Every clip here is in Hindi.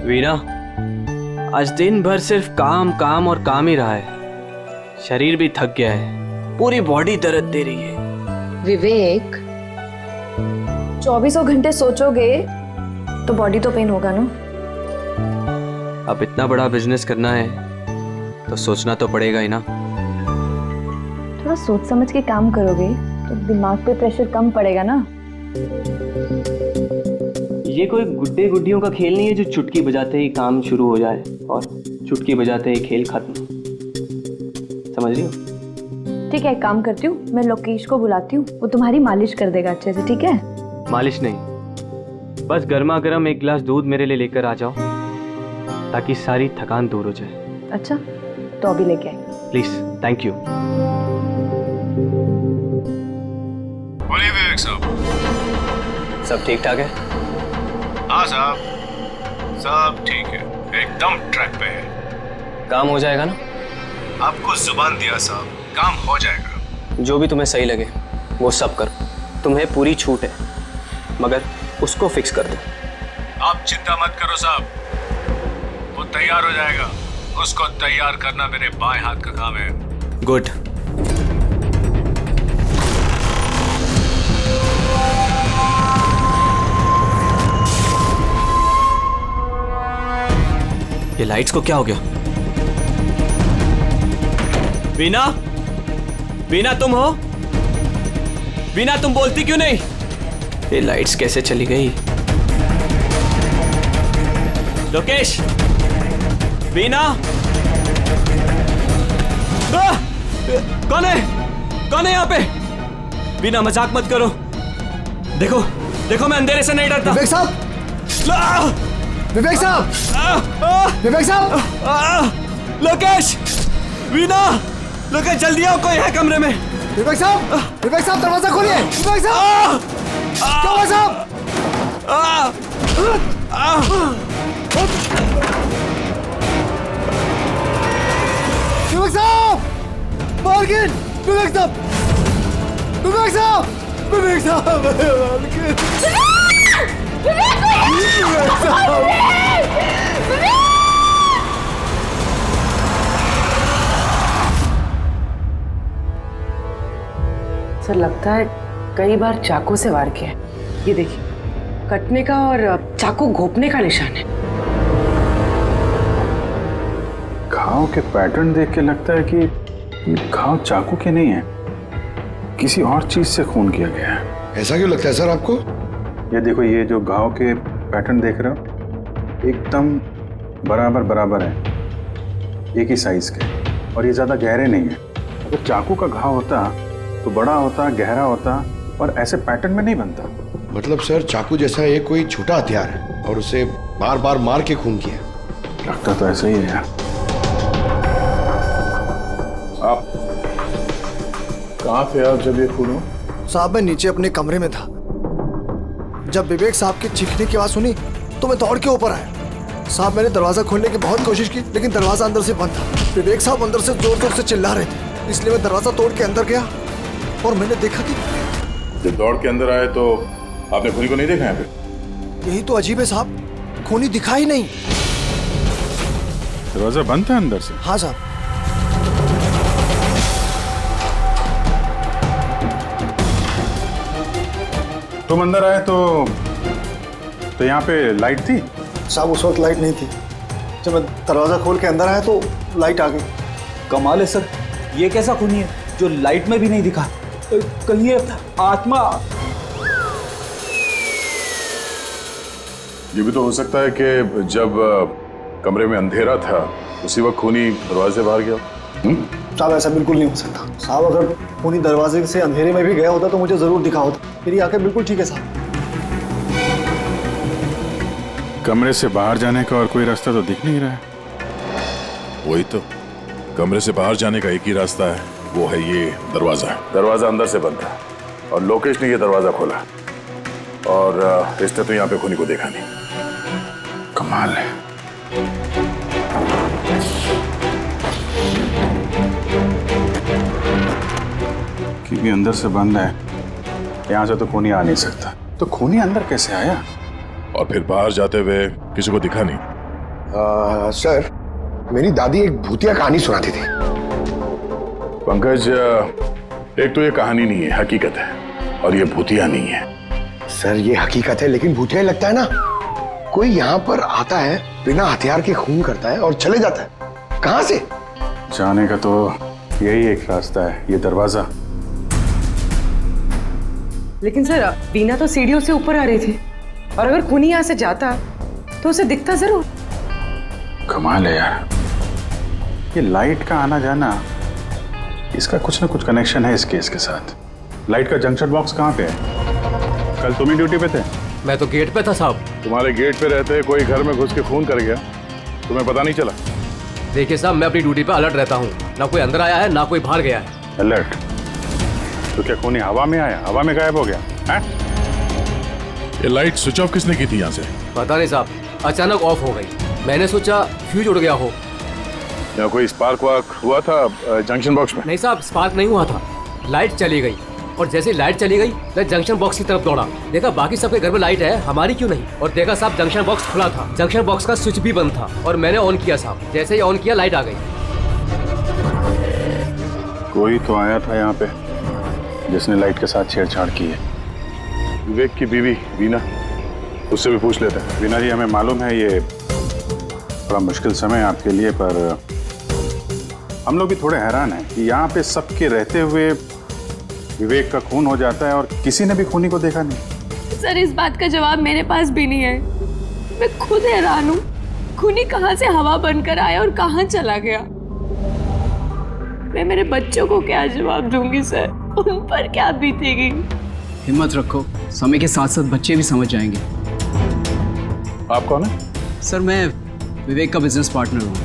वीना, आज दिन भर सिर्फ काम काम और काम ही रहा है। शरीर भी थक गया है, पूरी बॉडी दर्द दे रही है। विवेक, 24 घंटे सोचोगे तो बॉडी तो पेन होगा ना। अब इतना बड़ा बिजनेस करना है तो सोचना तो पड़ेगा ही ना। थोड़ा सोच समझ के काम करोगे तो दिमाग पे प्रेशर कम पड़ेगा ना। ये कोई गुड्डे गुड्डियों का खेल नहीं है जो चुटकी बजाते ही काम शुरू हो जाए और चुटकी बजाते ही खेल खत्म। समझ रही हो? ठीक है, एक काम करती हूँ, मैं लोकेश को बुलाती हूँ, वो तुम्हारी मालिश कर देगा अच्छे से। ठीक है? मालिश नहीं, बस गर्मा गर्म एक गिलास दूध मेरे लिए लेकर आ जाओ ताकि सारी थकान दूर हो जाए। अच्छा, तो अभी लेके आए। Please, thank you. बोलिए विवेक साहब। सब ठीक ठाक है? हाँ साहब, सब ठीक है, एकदम ट्रैक पे है। काम हो जाएगा ना? आपको जुबान दिया साहब, काम हो जाएगा। जो भी तुम्हें सही लगे वो सब करो, तुम्हें पूरी छूट है, मगर उसको फिक्स कर दो। आप चिंता मत करो साहब, वो तैयार हो जाएगा। उसको तैयार करना मेरे बाएं हाथ का काम है। गुड। ये लाइट्स को क्या हो गया? वीना, वीना तुम हो? वीना तुम बोलती क्यों नहीं? ये लाइट्स कैसे चली गई? लोकेश, वीना, कौन है? कौन है यहाँ पे? वीना मजाक मत करो। देखो देखो, मैं अंधेरे से नहीं डरता। विवेक साहब, विवेक साहब, विवेक साहब, लोकेश, वीना, लोकेश जल्दी आओ, कोई है कमरे में। विवेक साहब, विवेक साहब दरवाजा खोलिए। विवेक साहब, क्या हुआ साहब? विवेक साहब, मार्गिन, विवेक साहब, विवेक साहब, विवेक साहब, मार्गिन, विवेक साहब। सर लगता है कई बार चाकू से वार किया है। ये देखिए, कटने का और चाकू घोंपने का निशान है। घाव के पैटर्न देख के लगता है कि ये घाव चाकू के नहीं है, किसी और चीज से खून किया गया है। ऐसा क्यों लगता है सर आपको? ये देखो, ये जो घाव के पैटर्न देख रहे हो एकदम बराबर बराबर है, एक ही साइज के, और ये ज्यादा गहरे नहीं है। अगर चाकू का घाव होता तो बड़ा होता, गहरा होता, और ऐसे पैटर्न में नहीं बनता। मतलब सर चाकू जैसा ये कोई छोटा हथियार है और उसे बार बार मार के खून किया। लगता तो ऐसा ही है यार। आप कहाँ थे आप जब ये खून हो? साहब मैं नीचे अपने कमरे में था। जब विवेक साहब की चीखने की आवाज सुनी तो मैं दौड़ के ऊपर आया। साहब मैंने दरवाजा खोलने की बहुत कोशिश की, लेकिन दरवाजा अंदर से बंद था। विवेक साहब अंदर से जोर जोर से चिल्ला रहे थे, इसलिए मैं दरवाजा तोड़ के अंदर गया और मैंने देखा कि जब दौड़ के अंदर आए तो आपने खूनी को नहीं देखा यहाँ पे? यही तो अजीब है साहब, खूनी दिखा ही नहीं। दरवाजा बंद था अंदर से? हाँ साहब। तुम अंदर आए तो यहाँ पे लाइट थी? साहब उस वक्त लाइट नहीं थी। जब मैं दरवाजा खोल के अंदर आया तो लाइट आ गई। कमाल है सर, ये कैसा खूनी है जो लाइट में भी नहीं दिखा? कहीं ये आत्मा। ये भी तो हो सकता है कि जब कमरे में अंधेरा था उसी वक्त खूनी दरवाजे बाहर गया। साहब ऐसा बिल्कुल नहीं हो सकता। साहब अगर खूनी दरवाजे से अंधेरे में भी गया होता तो मुझे जरूर दिखा होता। मेरी आंखें बिल्कुल ठीक है साहब। कमरे से बाहर जाने का और कोई रास्ता तो दिख नहीं रहा है। वही तो, कमरे से बाहर जाने का एक ही रास्ता है, वो है ये दरवाजा। दरवाजा अंदर से बंद था और लोकेश ने ये दरवाजा खोला, और इसने तो यहाँ पे खूनी को देखा नहीं। कमाल है। क्योंकि अंदर से बंद है, यहाँ से तो खूनी आ नहीं सकता। तो खूनी अंदर कैसे आया? और फिर बाहर जाते हुए किसी को दिखा नहीं? सर, मेरी दादी एक भूतिया कहानी सुनाती थी। पंकज, एक तो ये कहानी नहीं है, हकीकत है, और ये भूतिया नहीं है। सर, ये हकीकत है लेकिन भूतिया ही लगता है ना। कोई यहाँ पर आता है, बिना हथियार के खून करता है और चले जाता है। कहाँ से? जाने का तो यही एक रास्ता है, ये दरवाजा। लेकिन सर, बीना तो सीढ़ियों से ऊपर आ रही थी, और अगर खूनी यहाँ से जाता तो उसे दिखता जरूर। कमाल है यार, ये लाइट का आना जाना, इसका कुछ ना कुछ कनेक्शन है इस केस के साथ। लाइट का जंक्शन बॉक्स कहाँ पे है? कल तुम ही ड्यूटी पे थे? मैं तो गेट पे था साहब। तुम्हारे गेट पे रहते कोई घर में घुस के खून कर गया, तुम्हें पता नहीं चला? देखिए साहब, मैं अपनी ड्यूटी पे अलर्ट रहता हूँ, ना कोई अंदर आया है ना कोई बाहर गया है। अलर्ट? तो क्या खूनी हवा में आया, हवा में गायब हो गया है? ये लाइट स्विच ऑफ किसने की थी यहाँ से? पता नहीं साहब, अचानक ऑफ हो गई। मैंने सोचा फ्यूज उड़ गया हो। या कोई स्पार्क वार्क हुआ था जंक्शन बॉक्स में? नहीं साहब, स्पार्क नहीं हुआ था, लाइट चली गई, और जैसे लाइट चली गई मैं जंक्शन बॉक्स की तरफ दौड़ा। देखा बाकी सबके घर में लाइट है, हमारी क्यों नहीं? और देखा साहब, जंक्शन बॉक्स खुला था, जंक्शन बॉक्स का स्विच भी बंद था, और मैंने ऑन किया साहब। जैसे ही ऑन किया लाइट आ गई। कोई तो आया था यहाँ पे जिसने लाइट के साथ छेड़छाड़ की है। विवेक की बीवी वीना, उससे भी पूछ लेते हैं। वीना जी, हमें मालूम है ये बड़ा मुश्किल समय है आपके लिए, पर हम लोग भी थोड़े हैरान हैं कि यहाँ पे सबके रहते हुए विवेक का खून हो जाता है और किसी ने भी खूनी को देखा नहीं। सर, इस बात का जवाब मेरे पास भी नहीं है। मैं खुद हैरान हूँ, खूनी कहाँ से हवा बनकर आया और कहाँ चला गया। मैं मेरे बच्चों को क्या जवाब दूंगी सर? उन पर क्या बीतेगी? हिम्मत रखो, समय के साथ साथ बच्चे भी समझ जाएंगे। आप कौन है? सर, मैं विवेक का बिजनेस पार्टनर हूँ।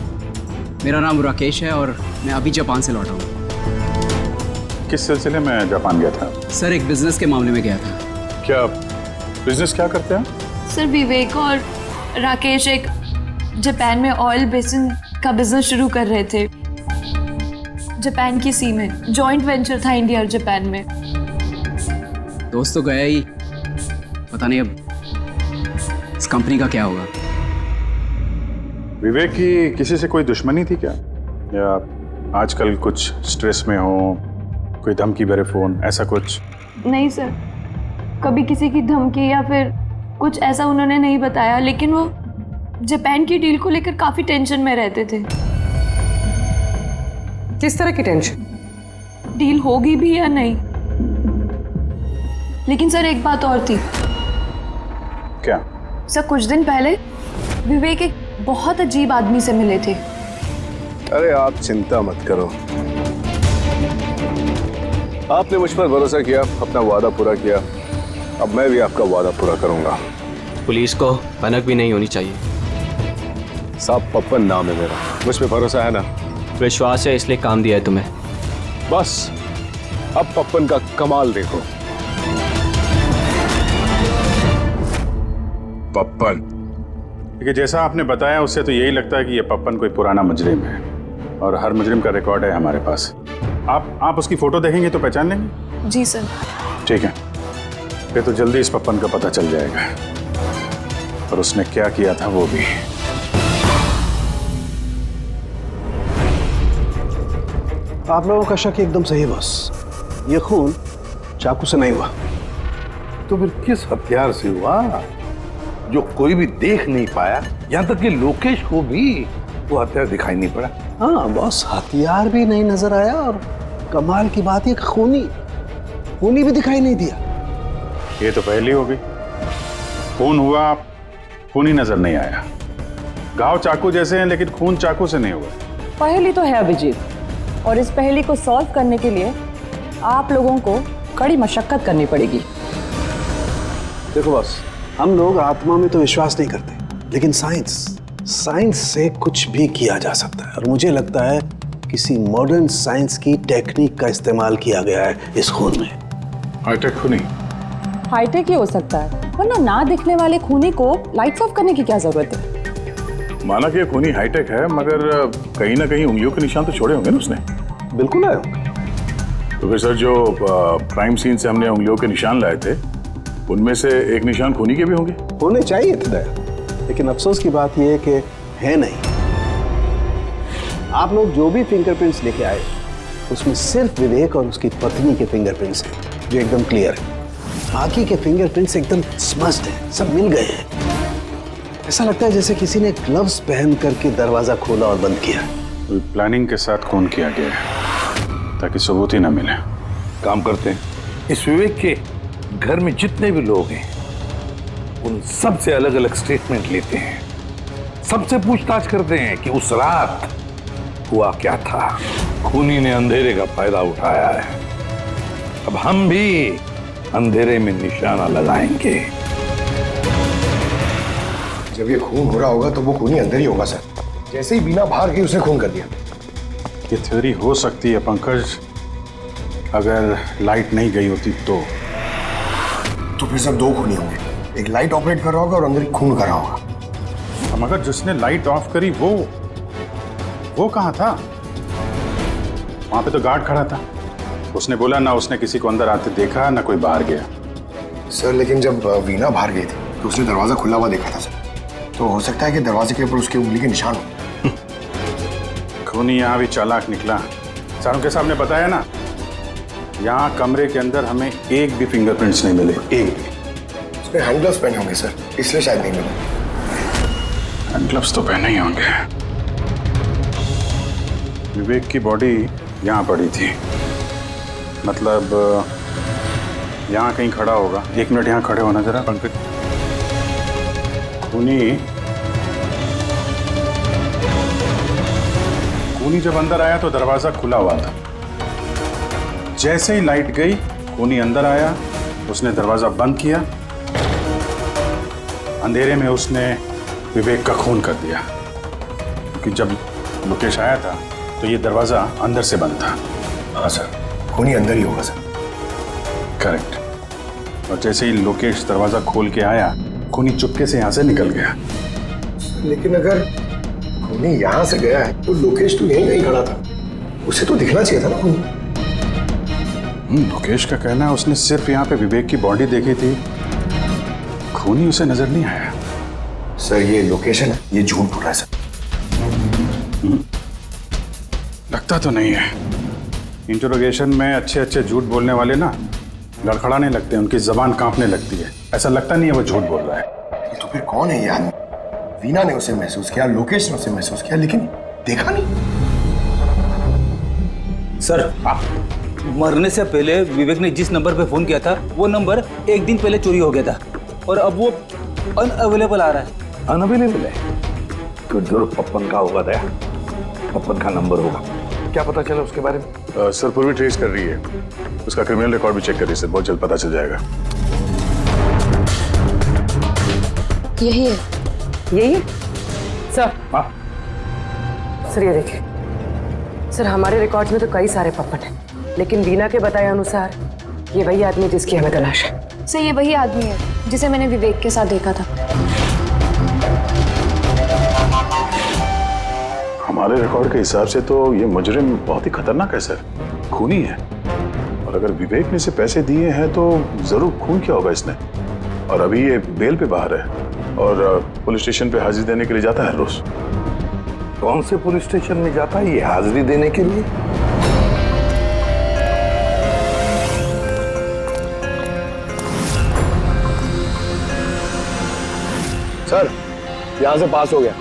मेरा नाम राकेश है और मैं अभी जापान से लौटा हूँ। किस सिलसिले में जापान गया था? सर, एक बिजनेस के मामले में गया था। क्या बिजनेस क्या करते हैं? सर, विवेक और राकेश एक जापान में ऑयल बेसिन का बिजनेस शुरू कर रहे थे। जापान की सी में जॉइंट वेंचर था, इंडिया और जापान में। दोस्त तो गया ही, पता नहीं अब इस कंपनी का क्या होगा। विवेक की किसी से कोई दुश्मनी थी क्या, या आजकल कुछ स्ट्रेस में हो, कोई धमकी भरे फोन, ऐसा कुछ? नहीं सर, कभी किसी की धमकी या फिर कुछ ऐसा उन्होंने नहीं बताया, लेकिन वो जापान की डील को लेकर काफी टेंशन में रहते थे। किस तरह की टेंशन? डील होगी भी या नहीं। लेकिन सर, एक बात और थी। क्या? सर, कुछ दिन पहले विवेक एक बहुत अजीब आदमी से मिले थे। अरे आप चिंता मत करो, आपने मुझ पर भरोसा किया, अपना वादा पूरा किया, अब मैं भी आपका वादा पूरा करूंगा। पुलिस को भनक भी नहीं होनी चाहिए। साहब, पप्पन नाम है मेरा, मुझ पे भरोसा है ना? विश्वास है, इसलिए काम दिया है तुम्हें। बस अब पप्पन का कमाल देखो। पप्पन? देखिए, जैसा आपने बताया उससे तो यही लगता है कि ये पप्पन कोई पुराना मुजरिम है, और हर मुजरिम का रिकॉर्ड है हमारे पास। आप उसकी फोटो देखेंगे तो पहचान लेंगे? जी सर। ठीक है, फिर तो जल्दी इस पप्पन का पता चल जाएगा, और उसने क्या किया था वो भी। आप लोगों का शक एकदम सही है बॉस, ये खून चाकू से नहीं हुआ। तो फिर किस हथियार से हुआ जो कोई भी देख नहीं पाया, यहाँ तक कि लोकेश को भी वो हथियार दिखाई नहीं पड़ा? हाँ बॉस, हथियार भी नहीं नजर आया, और कमाल की बात है खूनी भी दिखाई नहीं दिया। ये तो पहली हो गई, खून हुआ, खून ही नजर नहीं आया। घाव चाकू जैसे हैं लेकिन खून चाकू से नहीं हुआ। पहेली तो है अभिजीत, और इस पहेली को सॉल्व करने के लिए आप लोगों को कड़ी मशक्कत करनी पड़ेगी। देखो बॉस, हम लोग आत्मा में तो विश्वास नहीं करते, लेकिन साइंस से कुछ भी किया जा सकता है, और मुझे लगता है किसी मॉडर्न साइंस की टेक्निक का इस्तेमाल किया गया है इस खून में। हाईटेक खूनी? हाईटेक ही हो सकता है, वरना ना दिखने वाले खूनी को लाइट्स ऑफ करने की क्या जरूरत है? माना कि ये खूनी हाईटेक है, मगर कहीं ना कहीं उंगलियों के निशान तो छोड़े होंगे ना उसने? बिल्कुल आए। तो फिर सर, जो क्राइम सीन से हमने उंगलियों के निशान लाए थे, उनमें से एक निशान खूनी के भी होंगे? होने चाहिए थे, लेकिन अफसोस की बात यह है कि है नहीं। आप लोग जो भी फिंगरप्रिंट्स लेके आए उसमें सिर्फ विवेक और उसकी पत्नी के फिंगरप्रिंट्स हैं जो एकदम क्लियर है। बाकी के फिंगरप्रिंट्स एकदम स्मस्ट हैं, सब मिल गए हैं। ऐसा लगता है जैसे किसी ने ग्लव्स पहन करके दरवाजा खोला और बंद किया। प्लानिंग के साथ खून किया गया है ताकि सबूत ही ना मिले। काम करते हैं, इस विवेक के घर में जितने भी लोग हैं उन सब से अलग अलग स्टेटमेंट लेते हैं, सबसे पूछताछ करते हैं कि उस रात हुआ क्या था। खूनी ने अंधेरे का फायदा उठाया है, अब हम भी अंधेरे में निशाना लगाएंगे। जब ये खून हो रहा होगा तो वो खूनी अंदर ही होगा सर। जैसे ही बीना बाहर गई उसने खून कर दिया। ये थ्योरी हो सकती है पंकज, अगर लाइट नहीं गई होती तो फिर सब दो खूनी होंगे, एक लाइट ऑपरेट कर रहा होगा और अंदर खून कर रहा होगा। मगर जिसने लाइट ऑफ करी वो कहाँ था? वहां पे तो गार्ड खड़ा था, उसने बोला ना उसने किसी को अंदर आते देखा ना कोई बाहर गया। सर लेकिन जब वीना बाहर गई थी तो उसने दरवाजा खुला हुआ देखा था सर, तो हो सकता है कि दरवाजे के ऊपर उसकी उंगली के निशान हो। खूनी यहाँ भी चालाक निकला। चाणक्य साहब ने बताया ना, यहाँ कमरे के अंदर हमें एक भी फिंगरप्रिंट्स नहीं मिले, एक भी। उसने हैंड ग्लव्स पहने होंगे सर, इसलिए शायद नहीं मिले। हैंड ग्लव्स तो पहने ही होंगे। विवेक की बॉडी यहाँ पड़ी थी, मतलब यहाँ कहीं खड़ा होगा। 1 मिनट यहाँ खड़े होना जरा पंकज। खूनी जब अंदर आया तो दरवाजा खुला हुआ था। जैसे ही लाइट गई खूनी अंदर आया, उसने दरवाजा बंद किया। अंधेरे में उसने विवेक का खून कर दिया, क्योंकि जब मुकेश आया था तो ये दरवाजा अंदर से बंद था। हाँ सर, खूनी अंदर ही होगा सर। करेक्ट। और जैसे ही लोकेश दरवाजा खोल के आया, खूनी चुपके से यहाँ से निकल गया। लेकिन अगर खूनी यहाँ से गया है तो लोकेश तो यहीं कहीं खड़ा था, उसे तो दिखना चाहिए था ना खूनी। लोकेश का कहना है उसने सिर्फ यहाँ पे विवेक की बॉडी देखी थी, खूनी उसे नजर नहीं आया। सर ये लोकेशन है, ये झूठ बोल रहा है सर। लगता तो नहीं है। इंटरोगेशन में अच्छे अच्छे झूठ बोलने वाले ना लड़खड़ाने लगते हैं, उनकी जबान कांपने लगती है। ऐसा लगता नहीं है वो झूठ बोल रहा है। तो फिर कौन है ये आदमी? वीना ने उसे महसूस किया, लोकेश ने उसे महसूस किया, लेकिन देखा नहीं। सर मरने से पहले विवेक ने जिस नंबर पे फोन किया था वो नंबर 1 दिन पहले चोरी हो गया था और अब वो अनअवेलेबल आ रहा है। अनअवेलेबल है तो जरूर पप्पन का होगा। दया, पप्पन का नंबर होगा। क्या पता चला उसके बारे में? सर पूरी ट्रेस कर रही है, उसका क्रिमिनल रिकॉर्ड भी चेक करिए सर, बहुत जल्द पता चल जाएगा। यही है। यही है सर। हाँ सर ये देखिए सर, हमारे रिकॉर्ड में तो कई सारे पप्पन हैं, लेकिन वीना के बताए अनुसार ये वही आदमी जिसकी हमें तलाश है। सर ये वही आदमी है जिसे मैंने विवेक के साथ देखा था। हमारे रिकॉर्ड के हिसाब से तो ये मुजरिम बहुत ही खतरनाक है सर, खूनी है। और अगर विवेक ने इसे पैसे दिए हैं तो जरूर खून किया होगा इसने। और अभी ये बेल पे बाहर है और पुलिस स्टेशन पे हाजिरी देने के लिए जाता है हर रोज। कौन से पुलिस स्टेशन में जाता है ये हाजिरी देने के लिए? सर यहाँ से पास हो गया।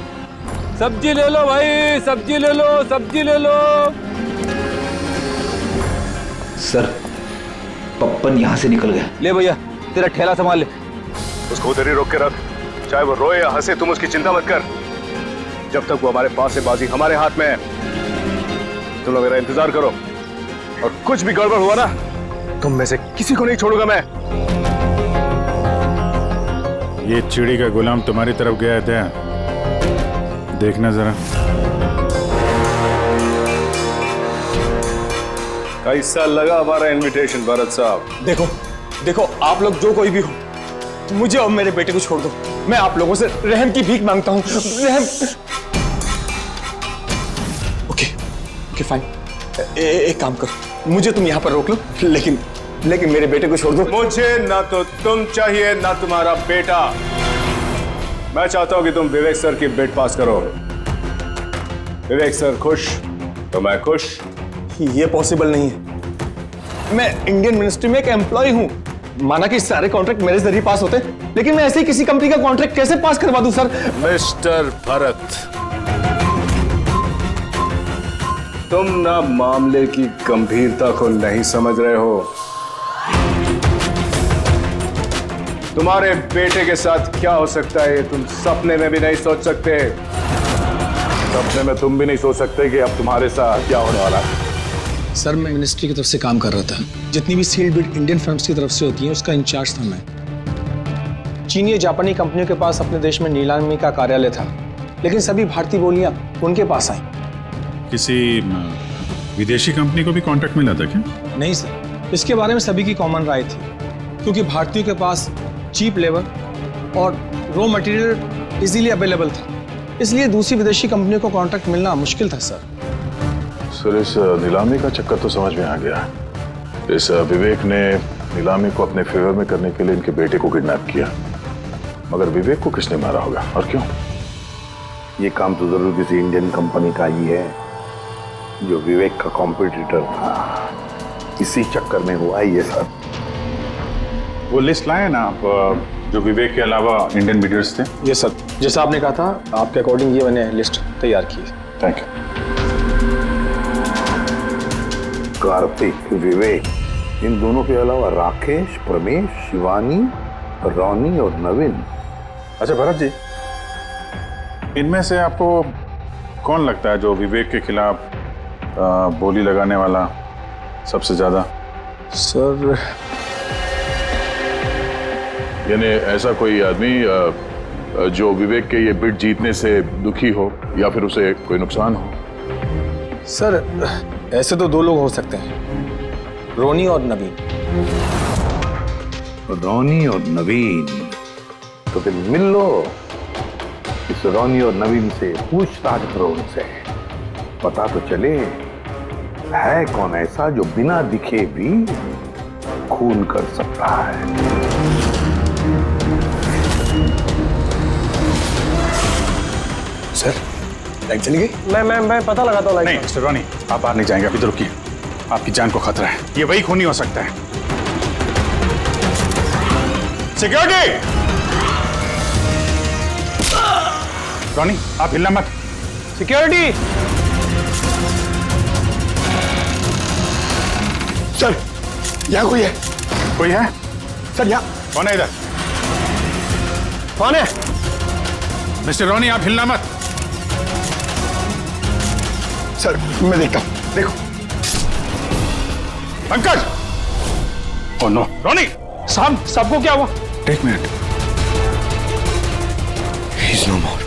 सब्जी ले लो भाई, सब्जी ले लो, सब्जी ले लो। सर पप्पन यहाँ से निकल गया। ले भैया तेरा ठेला संभाल ले। उसको उधर ही रोक के रख, चाहे वो रोए या हंसे तुम उसकी चिंता मत कर। जब तक वो हमारे पास है, बाजी हमारे हाथ में है। तुम लोग मेरा इंतजार करो और कुछ भी गड़बड़ हुआ ना, तुम में से किसी को नहीं छोड़ूंगा मैं। ये चिड़ी का गुलाम तुम्हारी तरफ गया था, देखना जरा। कैसा लगा हमारा इनविटेशन भरत साहब? देखो देखो आप लोग जो कोई भी हो, मुझे और मेरे बेटे को छोड़ दो। मैं आप लोगों से रहम की भीख मांगता हूँ, रहम। ओके फाइन, एक काम करो, मुझे तुम यहाँ पर रोक लो, लेकिन मेरे बेटे को छोड़ दो। मुझे ना तो तुम चाहिए ना तुम्हारा बेटा। मैं चाहता हूं कि तुम विवेक सर की बेट पास करो। विवेक सर खुश तो मैं खुश। ये पॉसिबल नहीं है। मैं इंडियन मिनिस्ट्री में एक एम्प्लॉय हूं। माना कि सारे कॉन्ट्रैक्ट मेरे जरिए पास होते, लेकिन मैं ऐसे ही किसी कंपनी का कॉन्ट्रैक्ट कैसे पास करवा दूं सर? मिस्टर भरत, तुम ना मामले की गंभीरता को नहीं समझ रहे हो। तुम्हारे बेटे के साथ क्या हो सकता है तुम सपने में भी नहीं सोच सकते। सपने में तुम भी नहीं सोच सकते कि अब तुम्हारे साथ क्या होने वाला है। सर मैं मिनिस्ट्री की तरफ से काम कर रहा था। जितनी भी सील्ड बिड इंडियन फर्म्स की तरफ से होती हैं उसका इंचार्ज था मैं। चीनी और जापानी कंपनियों के पास अपने देश में नीलामी का कार्यालय था, लेकिन सभी भारतीय बोलियां उनके पास आई। किसी विदेशी कंपनी को भी कॉन्ट्रैक्ट मिला था क्या? नहीं सर, इसके बारे में सभी की कॉमन राय थी, क्योंकि भारतीयों के पास चीप लेबर और रॉ मटेरियल इजीली अवेलेबल था, इसलिए दूसरी विदेशी कंपनियों को कॉन्ट्रैक्ट मिलना मुश्किल था सर। सर इस नीलामी का चक्कर तो समझ में आ गया। इस विवेक ने नीलामी को अपने फेवर में करने के लिए इनके बेटे को किडनैप किया, मगर विवेक को किसने मारा होगा और क्यों? ये काम तो जरूर किसी इंडियन कंपनी का ही है जो विवेक का कॉम्पिटिटर था। इसी चक्कर में हुआ ये सब। वो लिस्ट लाए ना आप जो विवेक के अलावा इंडियन बिडर्स थे? ये सर, जैसा आपने कहा था आपके अकॉर्डिंग ये मैंने लिस्ट तैयार की। Thank you. कार्तिक, विवेक, इन दोनों के अलावा राकेश, प्रमेश, शिवानी, रोनी और नवीन। अच्छा भरत जी, इनमें से आपको कौन लगता है जो विवेक के खिलाफ बोली लगाने वाला सबसे ज्यादा? सर यानी ऐसा कोई आदमी जो विवेक के ये बिड जीतने से दुखी हो या फिर उसे कोई नुकसान हो? सर ऐसे तो दो लोग हो सकते हैं, रोनी और नवीन। रोनी और नवीन, तो फिर मिल लो इस रोनी और नवीन से, पूछताछ करो उनसे, पता तो चले है कौन ऐसा जो बिना दिखे भी खून कर सकता है। सर लाइट चली गई? मैं पता लगाता हूँ। नहीं मिस्टर रोनी, आप बाहर नहीं जाएंगे, अभी तो रुकिए, आपकी जान को खतरा है। ये वही खूनी हो सकता है। सिक्योरिटी! रोनी आप हिलना मत। सिक्योरिटी! सर यहाँ कोई है? कोई है? सर यहाँ कौन है इधर? कौन है? मिस्टर रोनी आप हिलना मत। सर मैं देखता हूँ, देखो। पंकज! ओह नो, रोनी! साहब, सबको क्या हुआ? एक मिनट। He's no more.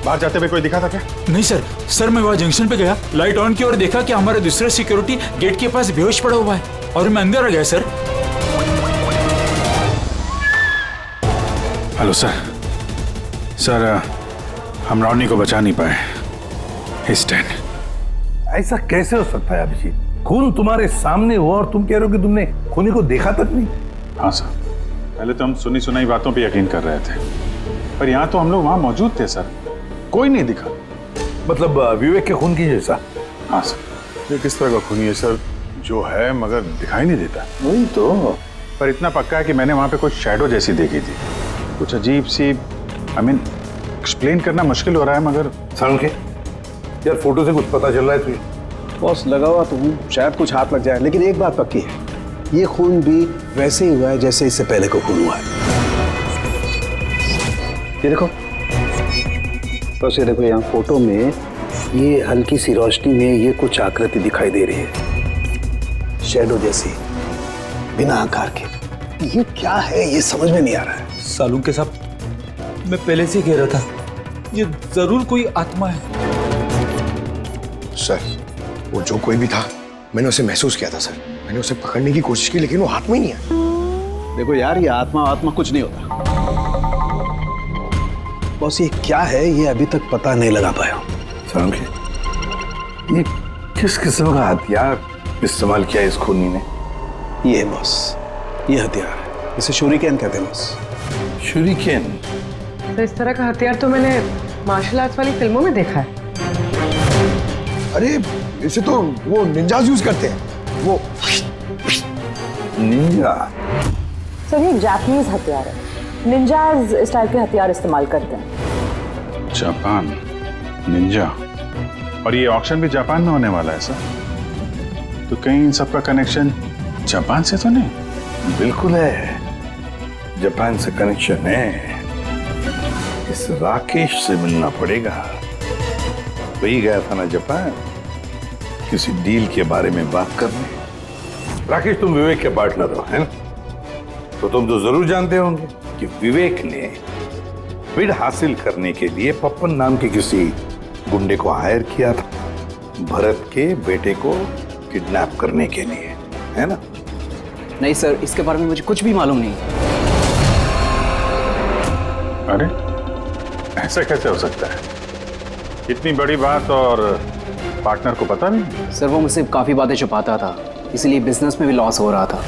बाहर जाते हुए कोई दिखा था क्या? नहीं सर मैं वहाँ जंक्शन पे गया, लाइट ऑन की और देखा कि हमारा दूसरा सिक्योरिटी गेट के पास बेहोश पड़ा हुआ है और मैं अंदर आ गया सर। हेलो सर, हम रोनी को बचा नहीं पाए। He's dead. ऐसा कैसे हो सकता है अभिजीत? खून तुम्हारे सामने हुआ और तुम कह रहे हो कि तुमने खूनी को देखा तक नहीं? हाँ सर, पहले तो हम सुनी सुनाई बातों पे यकीन कर रहे थे, पर यहाँ तो हम लोग वहाँ मौजूद थे सर, कोई नहीं दिखा। मतलब विवेक के खून की जैसा? हाँ सर। ये किस तरह का खूनी है सर जो है मगर दिखाई नहीं देता? वही तो। पर इतना पक्का है कि मैंने वहाँ पे कुछ शैडो जैसी देखी थी, कुछ अजीब सी। एक्सप्लेन करना मुश्किल हो रहा है मगर। सारुण के यार, फोटो से कुछ पता चल रहा है तुझे? बॉस लगा हुआ तो हूँ, शायद कुछ हाथ लग जाए, लेकिन एक बात पक्की है, ये खून भी वैसे ही हुआ है जैसे इससे पहले को खून हुआ है। ये देखो बस, ये देखो यहाँ फोटो में ये हल्की सी रोशनी में ये कुछ आकृति दिखाई दे रही है, शैडो जैसी, बिना आकार के। ये क्या है ये समझ में नहीं आ रहा है। सालू के साथ मैं पहले से कह रहा था, ये जरूर कोई आत्मा है। सर वो जो कोई भी था, मैंने उसे महसूस किया था सर। मैंने उसे पकड़ने की कोशिश की लेकिन वो हाथ में ही नहीं आया। देखो यार, ये आत्मा कुछ नहीं होता। बॉस ये क्या है ये अभी तक पता नहीं लगा पाया। ये किस किस्म का हथियार इस्तेमाल किया इस खूनी ने? ये बॉस, ये हथियार है, इसे शूरिकेन कहते हैं बॉस। शूरिकेन? तो इस तरह का हथियार तो मैंने मार्शल आर्ट्स वाली फिल्मों में देखा है। अरे इसे तो वो निंजाज यूज करते हैं, वो निंजा। सर ये जापानीज हथियार है, निंजाज स्टाइल के हथियार इस्तेमाल करते हैं। जापान निंजा, और ये ऑक्शन भी जापान में होने वाला है सर, तो कहीं इन सबका कनेक्शन जापान से तो नहीं? बिल्कुल है, जापान से कनेक्शन है। इस राकेश से मिलना पड़ेगा। वही गया था ना जापान किसी डील के बारे में बात करने। राकेश, तुम विवेक के पार्टनर हो, है ना? तो तुम तो जरूर जानते होंगे कि विवेक ने बिड हासिल करने के लिए पप्पन नाम के किसी गुंडे को हायर किया था, भरत के बेटे को किडनैप करने के लिए, है ना? नहीं सर, इसके बारे में मुझे कुछ भी मालूम नहीं। अरे ऐसा कैसे हो सकता है? इतनी बड़ी बात और पार्टनर को पता नहीं? सर वो मुझसे काफ़ी बातें छुपाता था, इसीलिए बिजनेस में भी लॉस हो रहा था।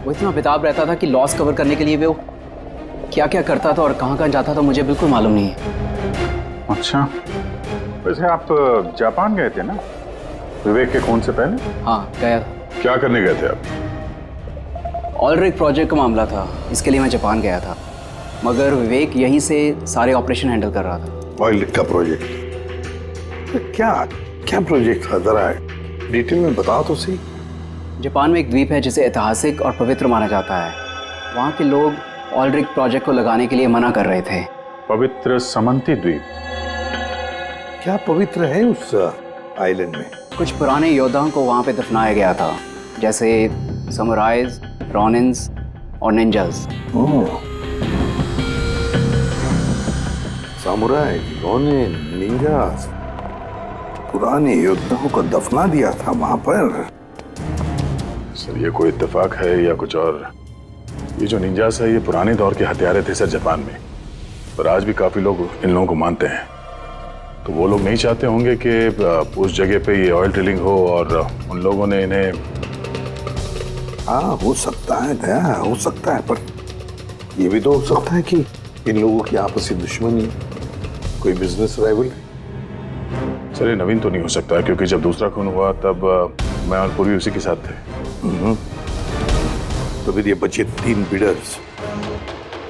वो इतना बेताब रहता था कि लॉस कवर करने के लिए वो क्या क्या करता था और कहाँ कहाँ जाता था मुझे बिल्कुल मालूम नहीं है। अच्छा, वैसे आप जापान गए थे ना विवेक के खून से पहले? हाँ गया था। क्या करने गए थे आप? ऑलरेडी प्रोजेक्ट का मामला था, इसके लिए मैं जापान गया था, मगर विवेक यहीं से सारे ऑपरेशन हैंडल कर रहा था। ऑयल का प्रोजेक्ट? तो क्या क्या प्रोजेक्ट था, जरा डिटेल में बताओ तो सही। जापान में एक द्वीप है जिसे ऐतिहासिक और पवित्र माना जाता है। वहाँ के लोग ऑलरेडी प्रोजेक्ट को लगाने के लिए मना कर रहे थे। पवित्र समंती द्वीप? क्या पवित्र है उस आइलैंड में? कुछ पुराने योद्धाओं को वहाँ पे दफनाया गया था, जैसे समुराइज, रॉनिन्स और निंजास। सामुराई, रोनिन, निंजास, पुराने योद्धाओं को दफना दिया था वहां पर। सर ये कोई इत्तेफाक है या कुछ और? ये जो निंजास है ये पुराने दौर के हथियारे थे सर जापान में, पर आज भी काफी लोग इन लोगों को मानते हैं। तो वो लोग नहीं चाहते होंगे कि उस जगह पे ये ऑयल ड्रिलिंग हो और उन लोगों ने इन्हें। हाँ हो सकता है दया, हो सकता है, पर ये भी तो हो सकता है कि इन लोगों की आपसी दुश्मनी, कोई बिजनेस राइवल। चलिए नवीन तो नहीं हो सकता, क्योंकि जब दूसरा खून हुआ तब मैं और पूर्वी उसी के साथ थे। तो फिर ये बचे 3 बिडर्स,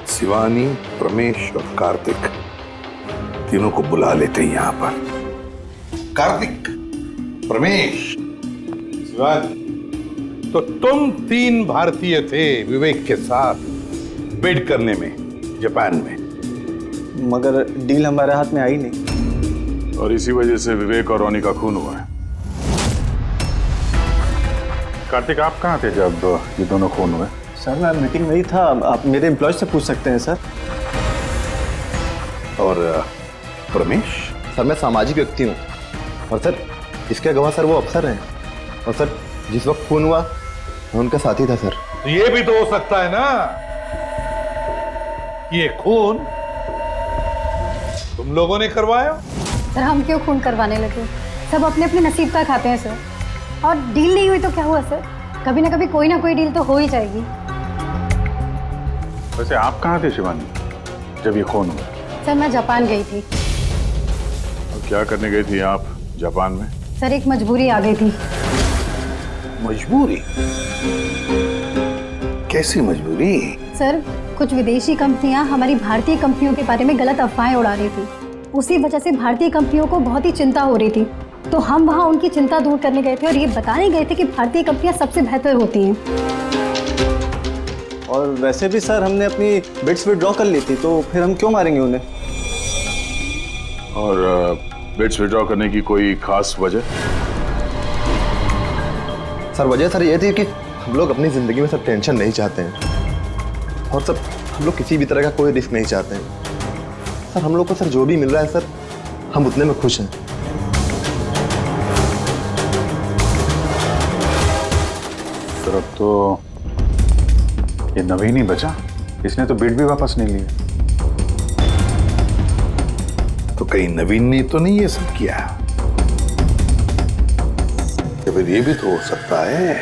शिवानी, प्रमेश और कार्तिक, तीनों को बुला लेते हैं यहाँ पर। कार्तिक, प्रमेश, शिवानी, तो तुम 3 भारतीय थे विवेक के साथ बिड करने में जापान में, मगर डील हमारे हाथ में आई नहीं, और इसी वजह से विवेक और रोनी का खून हुआ है। कार्तिक आप कहाँ थे जब ये दोनों खून हुए? सर मैं मीटिंग में ही था, आप मेरे एम्प्लॉय से पूछ सकते हैं सर। और प्रमेश? सर मैं सामाजिक व्यक्ति हूँ, और सर इसके गवाह सर वो अफसर हैं, और सर जिस वक्त खून हुआ मैं उनका साथी था सर। तो ये भी तो हो सकता है ना ये खून तुम लोगों ने करवाया? सर हम क्यों खून करवाने लगे, सब अपने अपने नसीब का खाते हैं सर। और डील नहीं हुई तो क्या हुआ सर, कभी ना कोई डील तो हो ही जाएगी। वैसे आप कहाँ थे शिवानी जब ये खून हुआ? सर मैं जापान गई थी। और क्या करने गई थी आप जापान में? सर एक मजबूरी आ गई थी। मजबूरी? कैसी मजबूरी? सर कुछ विदेशी कंपनियां हमारी भारतीय कंपनियों के बारे में गलत अफवाहें उड़ा रही थी, उसी वजह से भारतीय कंपनियों को बहुत ही चिंता हो रही थी। तो हम वहां उनकी चिंता दूर करने गए थे और ये बताने गए थे कि भारतीय कंपनियां सबसे बेहतर होती हैं। और वैसे भी सर हमने अपनी बिड्स विड्रॉ कर ली थी, तो फिर हम क्यों मारेंगे उन्हें? और बिड्स विड्रॉ करने की कोई खास वजह? सर वजह सर ये थी कि हम लोग अपनी जिंदगी में सर टेंशन नहीं चाहते हैं, और सर हम लोग किसी भी तरह का कोई रिस्क नहीं चाहते हैं। सर हम लोग को सर जो भी मिल रहा है सर हम उतने में खुश हैं। सर अब तो ये नवीन ही बचा, इसने तो बिड भी वापस नहीं लिया। तो कहीं नवीन ने तो नहीं ये सब किया? तो फिर ये भी तो हो सकता है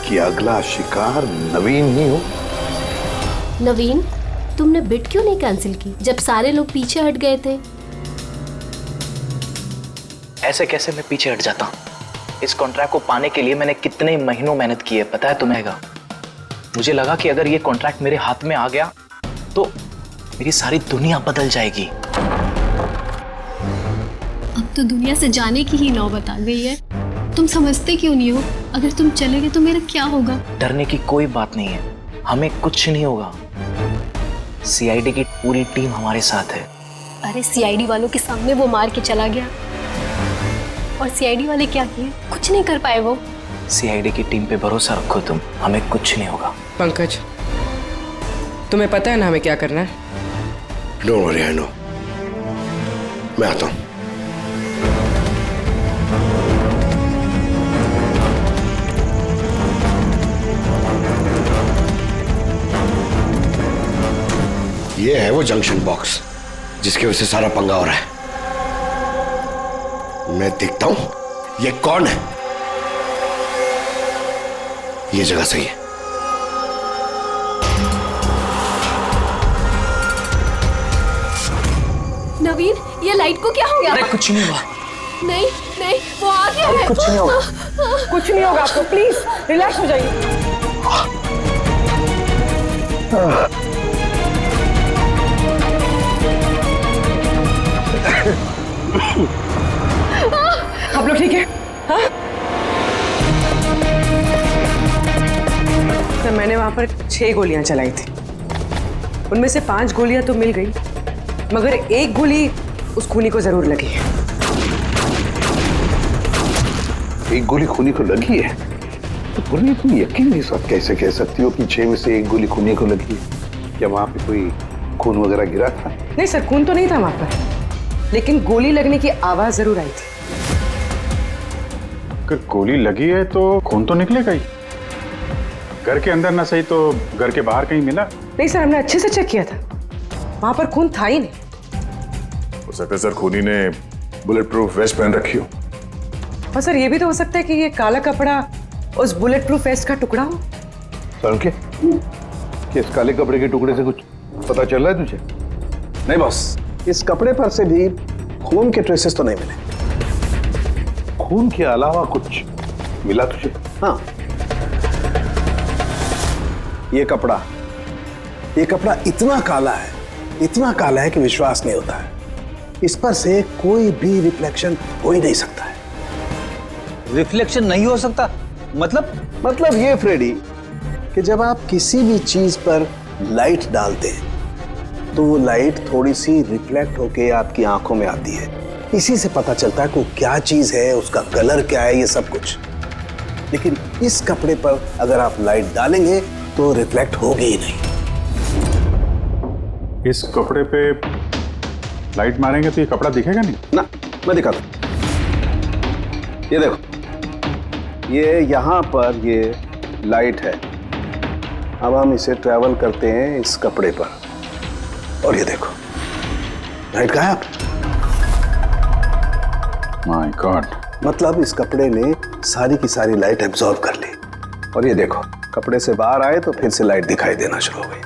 कि अगला शिकार नवीन ही हो। नवीन, तुमने बिड क्यों नहीं कैंसिल की जब सारे लोग पीछे हट गए थे? ऐसे कैसे मैं पीछे हट जाता? इस कॉन्ट्रैक्ट को पाने के लिए मैंने कितने महीनों मेहनत की है पता है तुम्हें? मुझे लगा कि अगर ये कॉन्ट्रैक्ट मेरे हाथ में आ गया तो मेरी सारी दुनिया बदल जाएगी। अब तो दुनिया से जाने की ही नौबत आ गई है। तुम समझते क्यों नहीं हो? अगर तुम चले गए तो मेरा क्या होगा? डरने की कोई बात नहीं है, हमें कुछ नहीं होगा। सीआईडी की पूरी टीम हमारे साथ है। अरे सीआईडी वालों के सामने वो मार के चला गया, और सीआईडी वाले क्या किए? कुछ नहीं कर पाए वो। सीआईडी की टीम पे भरोसा रखो तुम, हमें कुछ नहीं होगा। पंकज, तुम्हें पता है ना हमें क्या करना है? Don't worry, I know. मैं आता हूं। ये है वो जंक्शन बॉक्स जिसकी वजह से सारा पंगा हो रहा है। मैं देखता हूं ये कौन है। ये जगह सही है। नवीन, ये लाइट को क्या हो गया? अरे कुछ नहीं हुआ। नहीं नहीं, वो आ गया है। कुछ नहीं होगा। कुछ नहीं होगा आपको, प्लीज रिलैक्स हो जाइए। आप लोग ठीक है? हाँ? तो मैंने वहां पर 6 गोलियां चलाई थी। उनमें से 5 गोलियां तो मिल गई, मगर एक गोली उस खूनी को जरूर लगी है। एक गोली खूनी को लगी है? तो पूरी तुम यकीन नहीं साथ कैसे कह सकती हो कि 6 में से एक गोली खूनी को लगी है? क्या वहां पे कोई खून वगैरह गिरा था? नहीं सर, खून तो नहीं था वहां पर, लेकिन गोली लगने की आवाज जरूर आई थी। अगर गोली लगी है तो खून तो निकलेगा ही। घर के अंदर ना सही तो घर के बाहर कहीं मिला? नहीं सर, हमने अच्छे से चेक किया था, वहां पर खून था ही नहीं। हो सकता है सर खूनी ने बुलेट प्रूफ वेस्ट पहन रखी हो। और सर ये भी तो हो सकता है कि ये काला कपड़ा उस बुलेट प्रूफ वेस्ट का टुकड़ा हो। सर इस काले कपड़े के टुकड़े से कुछ पता चल रहा है तुझे? नहीं बॉस, इस कपड़े पर से भी खून के ट्रेसेस तो नहीं मिले। खून के अलावा कुछ मिला तुझे? हाँ, ये कपड़ा इतना काला है कि विश्वास नहीं होता है। इस पर से कोई भी रिफ्लेक्शन हो ही नहीं सकता है। रिफ्लेक्शन नहीं हो सकता? मतलब ये फ्रेडी कि जब आप किसी भी चीज पर लाइट डालते हैं तो वो लाइट थोड़ी सी रिफ्लेक्ट होके आपकी आंखों में आती है। इसी से पता चलता है कि वो क्या चीज है, उसका कलर क्या है, ये सब कुछ। लेकिन इस कपड़े पर अगर आप लाइट डालेंगे तो रिफ्लेक्ट होगी ही नहीं। इस कपड़े पे लाइट मारेंगे तो ये कपड़ा दिखेगा नहीं ना। मैं दिखाता हूं, ये देखो, ये यहां पर ये लाइट है। अब हम इसे ट्रैवल करते हैं इस कपड़े पर, और ये देखो लाइट गायब। My God. मतलब इस कपड़े ने सारी की सारी लाइट एब्जॉर्ब कर ली। और ये देखो, कपड़े से बाहर आए तो फिर से लाइट दिखाई देना शुरू हो गई।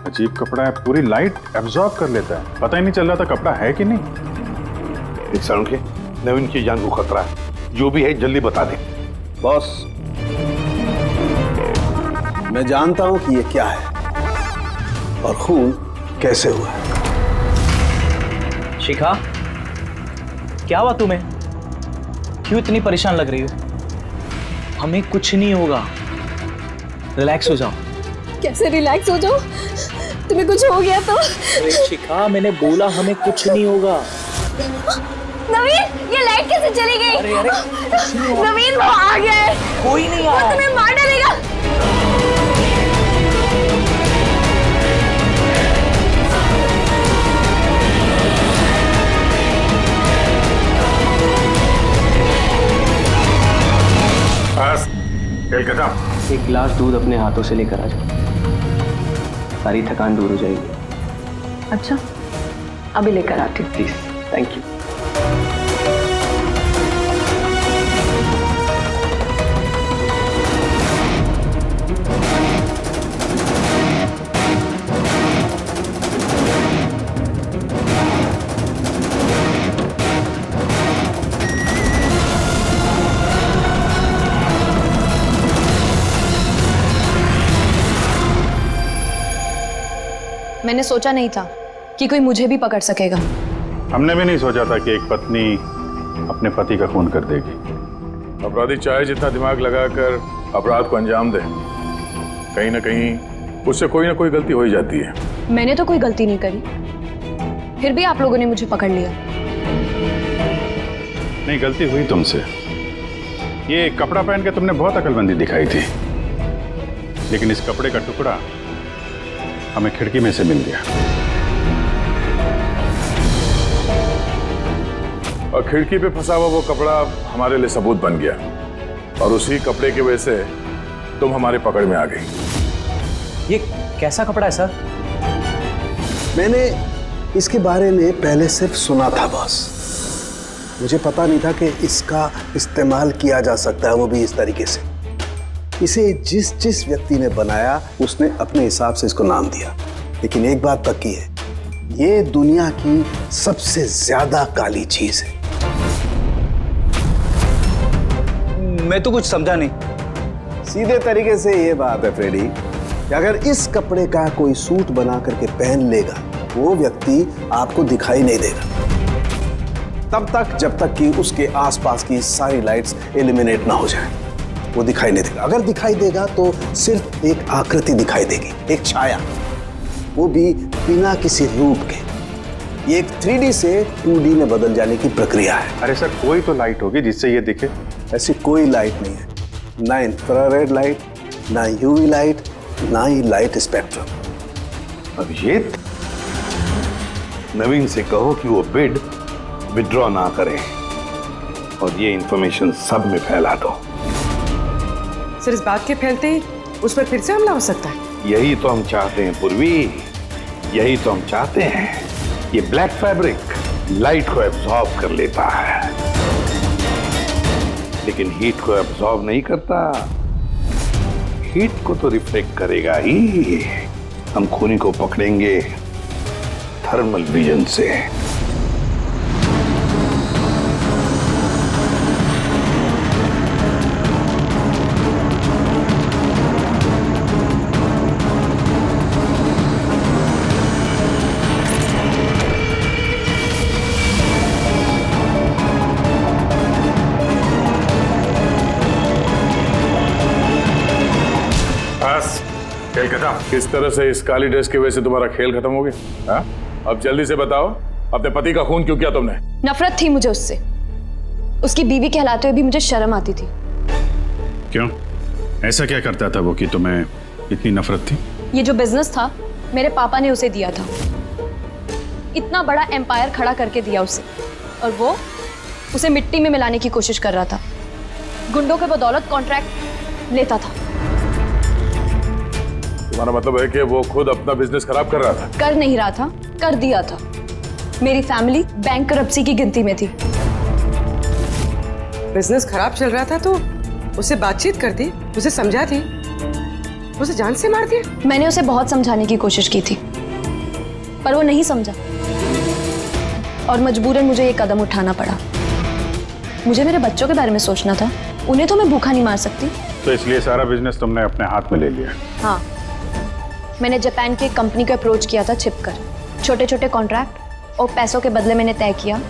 अजीब कपड़ा है, पूरी लाइट एब्जॉर्ब कर लेता है। पता ही नहीं चल रहा था कपड़ा है कि नहीं। नवीन की जान को खतरा है, जो भी है जल्दी बता दे। बॉस, मैं जानता हूं कि ये क्या है और खून कैसे हुआ है। शिखा, क्या हुआ तुम्हें? क्यों इतनी परेशान लग रही हो? हमें कुछ नहीं होगा, रिलैक्स हो जाओ। कैसे रिलैक्स हो जाओ? तुम्हें कुछ हो गया तो? अरे शिखा, मैंने बोला हमें कुछ नहीं होगा। नवीन, ये लाइट कैसे चली गई? अरे नवीन, वो आ गया है। कोई नहीं आया। वो तुम्हें मार डालेगा। एक गिलास दूध अपने हाथों से लेकर आ जाओ, सारी थकान दूर हो जाएगी। अच्छा, अभी लेकर आती हूँ। Please, thank you. मैंने सोचा नहीं था कि कोई मुझे भी पकड़ सकेगा। हमने भी नहीं सोचा था कि एक पत्नी अपने पति का खून कर देगी। अपराधी चाहे जितना दिमाग लगाकर अपराध को अंजाम दे, कहीं ना कहीं उससे कोई ना कोई गलती हो ही जाती है। मैंने तो कोई गलती नहीं करी, फिर भी आप लोगों ने मुझे पकड़ लिया। नहीं, गलती हुई तुमसे। ये कपड़ा पहन के तुमने बहुत अकलमंदी दिखाई थी, लेकिन इस कपड़े का टुकड़ा हमें खिड़की में से मिल गया और खिड़की पे फंसा हुआ वो कपड़ा हमारे लिए सबूत बन गया और उसी कपड़े की वजह से तुम हमारे पकड़ में आ गई। ये कैसा कपड़ा है सर? मैंने इसके बारे में पहले सिर्फ सुना था बॉस। मुझे पता नहीं था कि इसका इस्तेमाल किया जा सकता है, वो भी इस तरीके से। इसे जिस जिस व्यक्ति ने बनाया उसने अपने हिसाब से इसको नाम दिया, लेकिन एक बात पक्की है, ये दुनिया की सबसे ज्यादा काली चीज है। मैं तो कुछ समझा नहीं। सीधे तरीके से ये बात है फ्रेडी कि अगर इस कपड़े का कोई सूट बना करके पहन लेगा, वो व्यक्ति आपको दिखाई नहीं देगा तब तक जब तक कि उसके आसपास की सारी लाइट्स एलिमिनेट ना हो जाए। वो दिखाई नहीं देगा। अगर दिखाई देगा तो सिर्फ एक आकृति दिखाई देगी, एक छाया, वो भी बिना किसी रूप के। ये एक 3D से 2D में बदल जाने की प्रक्रिया है। अरे सर, कोई तो लाइट होगी जिससे ये दिखे। ऐसी कोई लाइट नहीं है, ना इंफ्रारेड लाइट, ना यूवी लाइट, ना ही लाइट स्पेक्ट्रम। अभिजीत, नवीन से कहो कि वो बिड विड्रॉ ना करे और ये इंफॉर्मेशन सब में फैला दो। सर, इस बात के फैलते ही उस पर फिर से हमला हो सकता है। यही तो हम चाहते हैं पूर्वी, यही तो हम चाहते हैं। ये ब्लैक फैब्रिक लाइट को एब्जॉर्ब कर लेता है, लेकिन हीट को एब्जॉर्ब नहीं करता। हीट को तो रिफ्लेक्ट करेगा ही। हम खूनी को पकड़ेंगे थर्मल विजन से। खेल खत्म। किस तरह से इस काली ड्रेस की वजह से तुम्हारा खेल खत्म हो गया? अब जल्दी से बताओ, अपने पति का खून क्यों किया तुमने? नफरत थी मुझे उससे। उसकी बीवी कहलाते हुए भी मुझे शर्म आती थी। क्यों? ऐसा क्या करता था वो कि तुम्हें इतनी नफरत थी? ये जो बिजनेस था, मेरे पापा ने उसे दिया था। इतना बड़ा एम्पायर खड़ा करके दिया उसे, और वो उसे मिट्टी में मिलाने की कोशिश कर रहा था। गुंडों के बदौलत कॉन्ट्रैक्ट लेता था। तुम्हारा मतलब है कि वो खुद अपना बिजनेस खराब कर रहा था? कर नहीं रहा था, कर दिया था। मेरी फैमिली बैंकरप्सी की गिनती में थी। बिजनेस खराब चल रहा था तो उसे बातचीत करती, उसे समझाती, उसे जान से मार दिया। मैंने उसे बहुत समझाने की कोशिश की थी, पर वो नहीं समझा और मजबूरन मुझे ये कदम उठाना पड़ा। मुझे मेरे बच्चों के बारे में सोचना था, उन्हें तो मैं भूखा नहीं मार सकती। तो इसलिए सारा बिजनेस तुमने अपने हाथ में ले लिया? हाँ, मैंने जापान की कंपनी को अप्रोच किया था छिपकर। छोटे छोटे कॉन्ट्रैक्ट और पैसों के बदले मैंने तय किया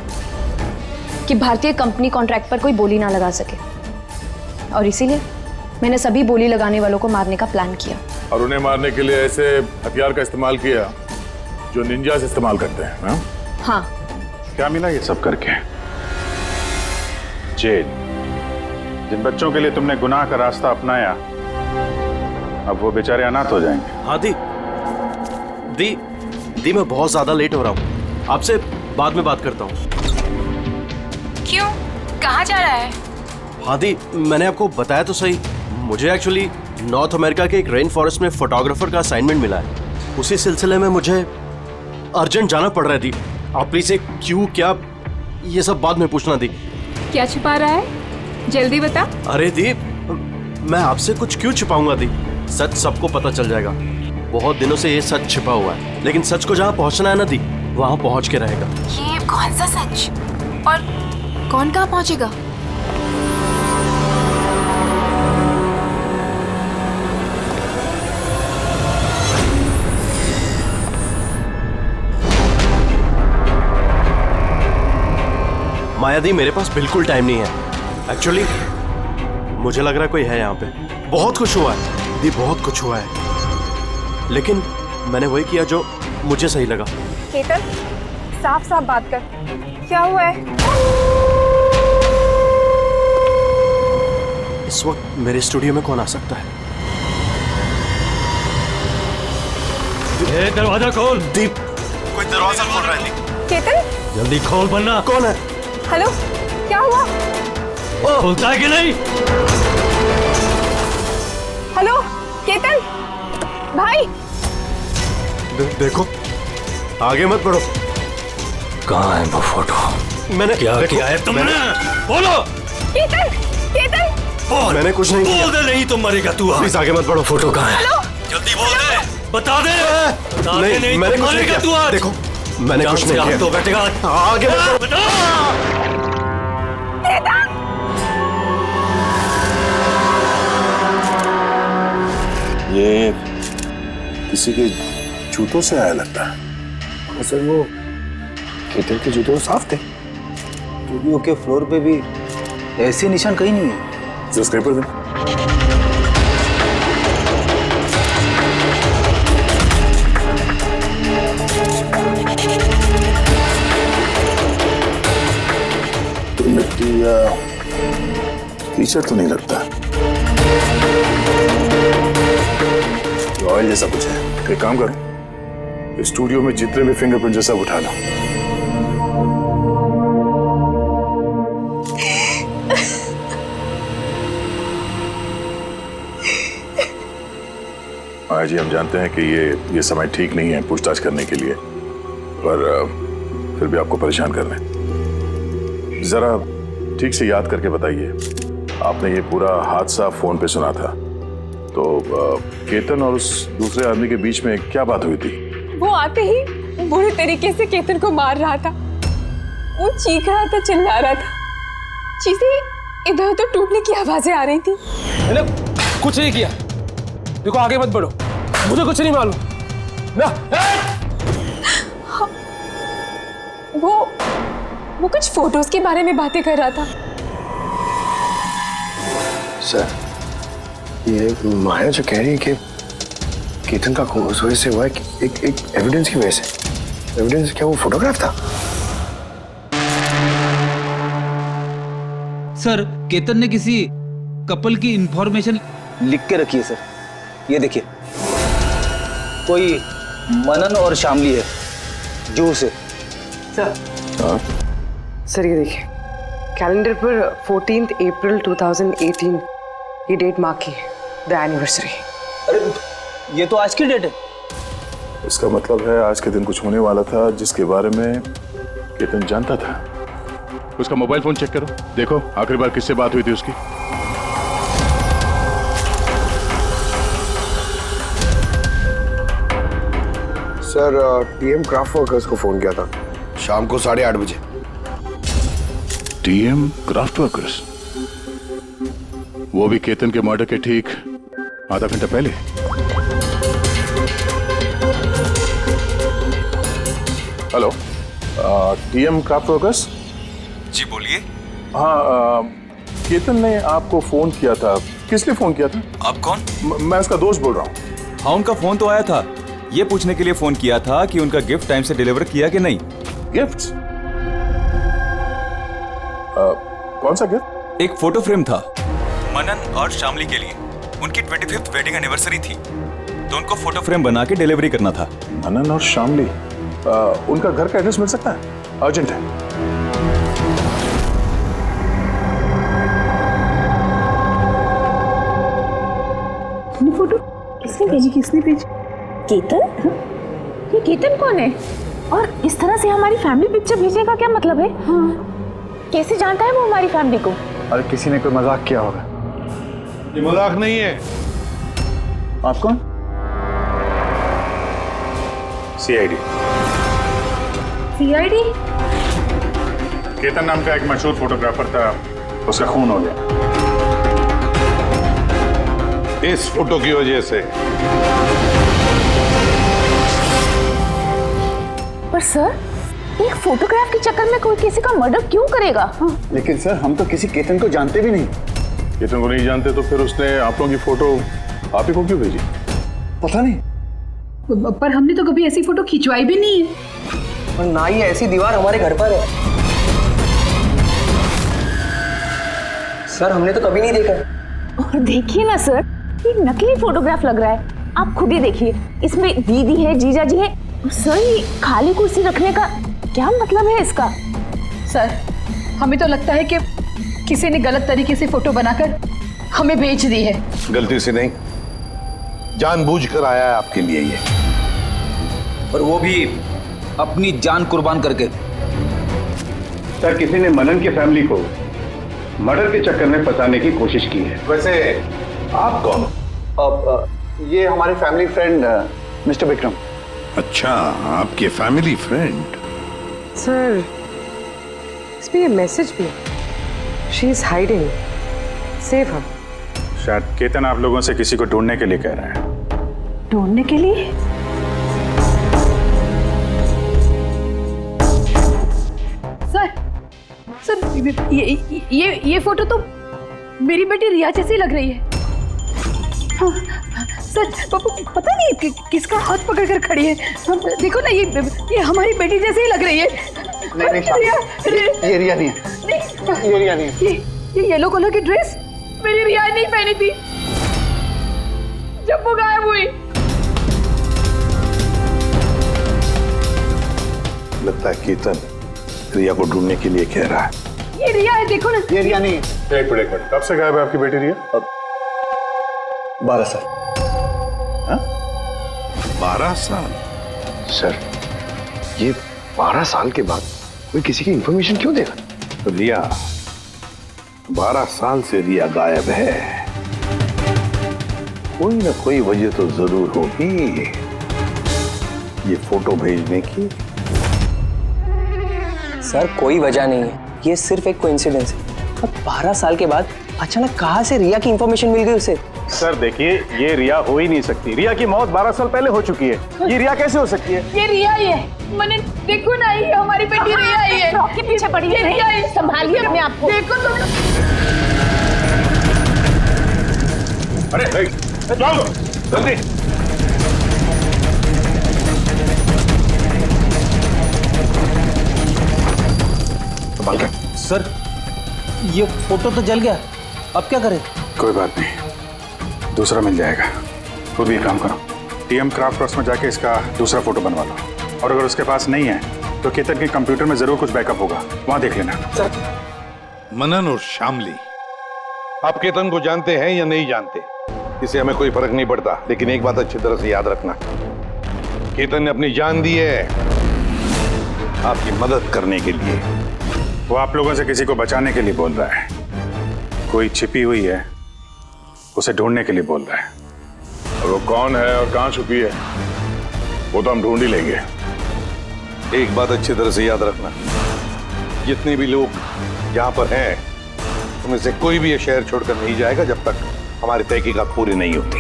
कि भारतीय कंपनी कॉन्ट्रैक्ट पर कोई बोली ना लगा सके, और इसीलिए मैंने सभी बोली लगाने वालों को मारने का प्लान किया। और उन्हें मारने के लिए ऐसे हथियार का इस्तेमाल किया जो निंजास इस्तेमाल करते हैं? हाँ। क्या मिला ये सब करके? जेल। जिन बच्चों के लिए तुमने गुनाह का रास्ता अपनाया, अब वो बेचारे अनाथ हो जाएंगे। हाँ दी मैं बहुत ज्यादा लेट हो रहा हूँ, आपसे बाद में बात करता हूँ। क्यों? कहाँ जा रहा है? हाँ दी, मैंने आपको बताया तो सही, मुझे एक्चुअली नॉर्थ अमेरिका के एक रेन फॉरेस्ट में फोटोग्राफर का असाइनमेंट मिला है। उसी सिलसिले में मुझे अर्जेंट जाना पड़ रहा है दी। आप प्लीज एक क्यों क्या ये सब बाद में पूछना दी। क्या छुपा रहा है? जल्दी बता। अरे दी, मैं आपसे कुछ क्यों छुपाऊंगा दी, सच सबको पता चल जाएगा। बहुत दिनों से ये सच छिपा हुआ है, लेकिन सच को जहाँ पहुँचना है ना दी, वहाँ पहुँच के रहेगा। ये कौन सा सच? और कौन कहाँ पहुँचेगा? माया दी मेरे पास बिल्कुल टाइम नहीं है। एक्चुअली मुझे लग रहा है कोई है यहाँ पे। बहुत कुछ हुआ है दी, बहुत कुछ हुआ है, लेकिन मैंने वही किया जो मुझे सही लगा। केतन, साफ साफ बात कर, क्या हुआ है? इस वक्त मेरे स्टूडियो में कौन आ सकता है? ये दरवाजा खोल। दीप, कोई दरवाजा खोल रहा है। दीप, केतन, जल्दी खोल वरना। कौन है? हेलो, क्या हुआ? खुलता है कि नहीं? हेलो केतन, भाई। देखो, आगे मत बढ़ो। कहाँ है वो फोटो? मैंने क्या किया है तुमने? बोलो। केतन, केतन। बोल। मैंने कुछ नहीं किया। बोल दे, नहीं तो मरेगा तू। प्लीज आगे मत बढ़ो। फोटो कहाँ है? हेलो, जल्दी बोल दे, बता दे। नहीं, मैंने कुछ नहीं किया। देखो, मैंने कुछ नहीं किया। तो बैठेगा आगे मत बढ़ो। ये किसी के जूतों से आया लगता है। सर वो केतन के जूते साफ थे। स्टूडियो के फ्लोर पे भी ऐसे निशान कहीं नहीं है। जो स्क्रेपर दे। तो मिट्टी या कीचड़ तो नहीं लगता। ऑयल जैसा कुछ है। एक काम करो, स्टूडियो में जितने भी फिंगरप्रिंट सब उठा लो। माया जी, हम जानते हैं कि ये समय ठीक नहीं है पूछताछ करने के लिए, पर फिर भी आपको परेशान कर रहे हैं। जरा ठीक से याद करके बताइए, आपने ये पूरा हादसा फोन पे सुना था, तो केतन और उस दूसरे आदमी के बीच में क्या बात हुई थी? वो आते ही बुरे तरीके से केतन को मार रहा था। वो चीख रहा था, चिल्ला रहा था, चीजें इधर उधर टूटने की आवाजें आ रही थी। मैंने कुछ नहीं किया। देखो, आगे मत बढ़ो, मुझे कुछ नहीं मालूम ना। हाँ, वो कुछ फोटोज के बारे में बातें कर रहा था। सर, ये माया जो कह रही है कि केतन का खून उस वजह से हुआ है कि एक एविडेंस की वजह से। एविडेंस क्या वो फोटोग्राफ था? सर, केतन ने किसी कपल की इंफॉर्मेशन लिख के रखी है सर। ये देखिए, कोई मनन और शामली है, जू से। सर ये देखिए, कैलेंडर पर 14 अप्रैल 2018 ये डेट मार्क की है, द एनिवर्सरी। अरे ये तो आज की डेट है। इसका मतलब है आज के दिन कुछ होने वाला था जिसके बारे में केतन जानता था। उसका मोबाइल फोन चेक करो, देखो आखिरी बार किससे बात हुई थी उसकी। सर, टीएम क्राफ्ट वर्कर्स को फोन किया था शाम को 8:30 बजे। TM craft workers? वो भी केतन के मर्डर के ठीक आधा घंटा पहले। Hello, TM craft workers? जी बोलिए। हाँ, केतन ने आपको फोन किया था। किस लिए फोन किया था? आप कौन? मैं उसका दोस्त बोल रहा हूँ। हाँ, उनका फोन तो आया था। ये पूछने के लिए फोन किया था कि उनका गिफ्ट टाइम से डिलीवर किया कि नहीं। गिफ्ट? कौन सा गिफ्ट? एक फोटो फ्रेम था मनन और शामली के लिए। उनकी 25th वेडिंग एनिवर्सरी थी, तो उनको फोटो फ्रेम बना के डिलीवरी करना था। मनन और शामली, उनका घर का एड्रेस मिल सकता है? अर्जेंट है। फोटो किसने भेजी? किसने भेजी? केतन? ये केतन कौन है? और इस तरह से हमारी फैमिली पिक्चर भेजने का क्या मतलब है? हाँ। कैसे जानता है वो हमारी फैमिली को? अरे किसी ने कोई मजाक किया होगा। ये मजाक नहीं है। आप कौन? सीआईडी। सीआईडी? केतन नाम का एक मशहूर फोटोग्राफर था, उसका खून हो गया इस फोटो की वजह से। पर सर, एक फोटोग्राफ के चक्कर में कोई किसी का मर्डर क्यों करेगा? लेकिन सर हम तो किसी केतन को जानते भी नहीं। केतन को नहीं जानते तो फिर उसने आप लोगों की फोटो आप ही को क्यों भेजी? पता नहीं, पर हमने तो कभी ऐसी फोटो खिंचवाई भी नहीं है। और ना ही ऐसी दीवार हमारे घर पर है। सर हमने तो कभी नहीं देखा। और देखिए ना सर, ये नकली फोटोग्राफ लग रहा है। आप खुद ही देखिए, इसमें दीदी है, जीजा जी है। सर ये खाली कुर्सी रखने का क्या मतलब है इसका? सर हमें तो लगता है कि किसी ने गलत तरीके से फोटो बनाकर हमें भेज दी है। गलती से नहीं, जानबूझकर आया है आपके लिए ये, और वो भी अपनी जान कुर्बान करके। सर किसी ने मनन की फैमिली को मर्डर के चक्कर में फंसाने की कोशिश की है। वैसे आप कौन? ये हमारे फैमिली फ्रेंड मिस्टर विक्रम। अच्छा, आपके फैमिली फ्रेंड। सर इसमें ये मैसेज भी है, she is hiding, save her. शायद केतन आप लोगों से किसी को ढूंढने के लिए कह रहे हैं। ढूंढने के लिए? सर ये फोटो तो मेरी बेटी रिया जैसी लग रही है। हाँ, सर पता नहीं किसका हाथ पकड़ कर खड़ी है। देखो ना, ये हमारी बेटी जैसी ही लग रही है। ये रिया नहीं है। ये रिया नहीं है। ये येलो कलर की ड्रेस मेरी रिया नहीं पहनी थी जब वो गायब हुई। लगता है केतन रिया को ढूंढने के लिए कह रहा है। ये रिया है, देखो ना। ये रिया नहीं है। एक मिनट, कब से गायब है आपकी बेटी रिया? 12 साल। 12 साल? सर ये 12 साल के बाद कोई किसी की इंफॉर्मेशन क्यों देगा? रिया 12 साल से रिया गायब है। कोई ना कोई वजह तो जरूर होगी ये फोटो भेजने की। सर कोई वजह नहीं है, ये सिर्फ एक कोइंसिडेंस है। अब 12 साल के बाद अचानक कहाँ से रिया की इंफॉर्मेशन मिल गई उसे? सर देखिए, ये रिया हो ही नहीं सकती। रिया की मौत 12 साल पहले हो चुकी है। ये रिया कैसे हो सकती है? ये रिया ही है। मैंने देखो ना, ये हमारी बेटी रिया ही है। फ्रॉक के पीछे पड़ी है। रिया है, संभालिए अपने आप को। देखो तुम। अरे जाओ जल्दी। सर ये फोटो तो जल गया, अब क्या करें? कोई बात नहीं, दूसरा मिल जाएगा। खुद भी काम करो, टीएम क्राफ्ट वर्क्स में जाके इसका दूसरा फोटो बनवा लो। और अगर उसके पास नहीं है तो केतन के कंप्यूटर में जरूर कुछ बैकअप होगा, वहां देख लेना। सर मनन और शामली, आप केतन को जानते हैं या नहीं जानते, इससे हमें कोई फर्क नहीं पड़ता। लेकिन एक बात अच्छी तरह से याद रखना, केतन ने अपनी जान दी है आपकी मदद करने के लिए। वो आप लोगों से किसी को बचाने के लिए बोल रहा है। कोई छिपी हुई है, उसे ढूंढने के लिए बोल रहा है। और वो कौन है और कहां छुपी है वो तो हम ढूंढ ही लेंगे। एक बात अच्छी तरह से याद रखना, जितने भी लोग यहाँ पर हैं उनमें से कोई भी ये शहर छोड़कर नहीं जाएगा जब तक हमारी तहकीकात पूरी नहीं होती।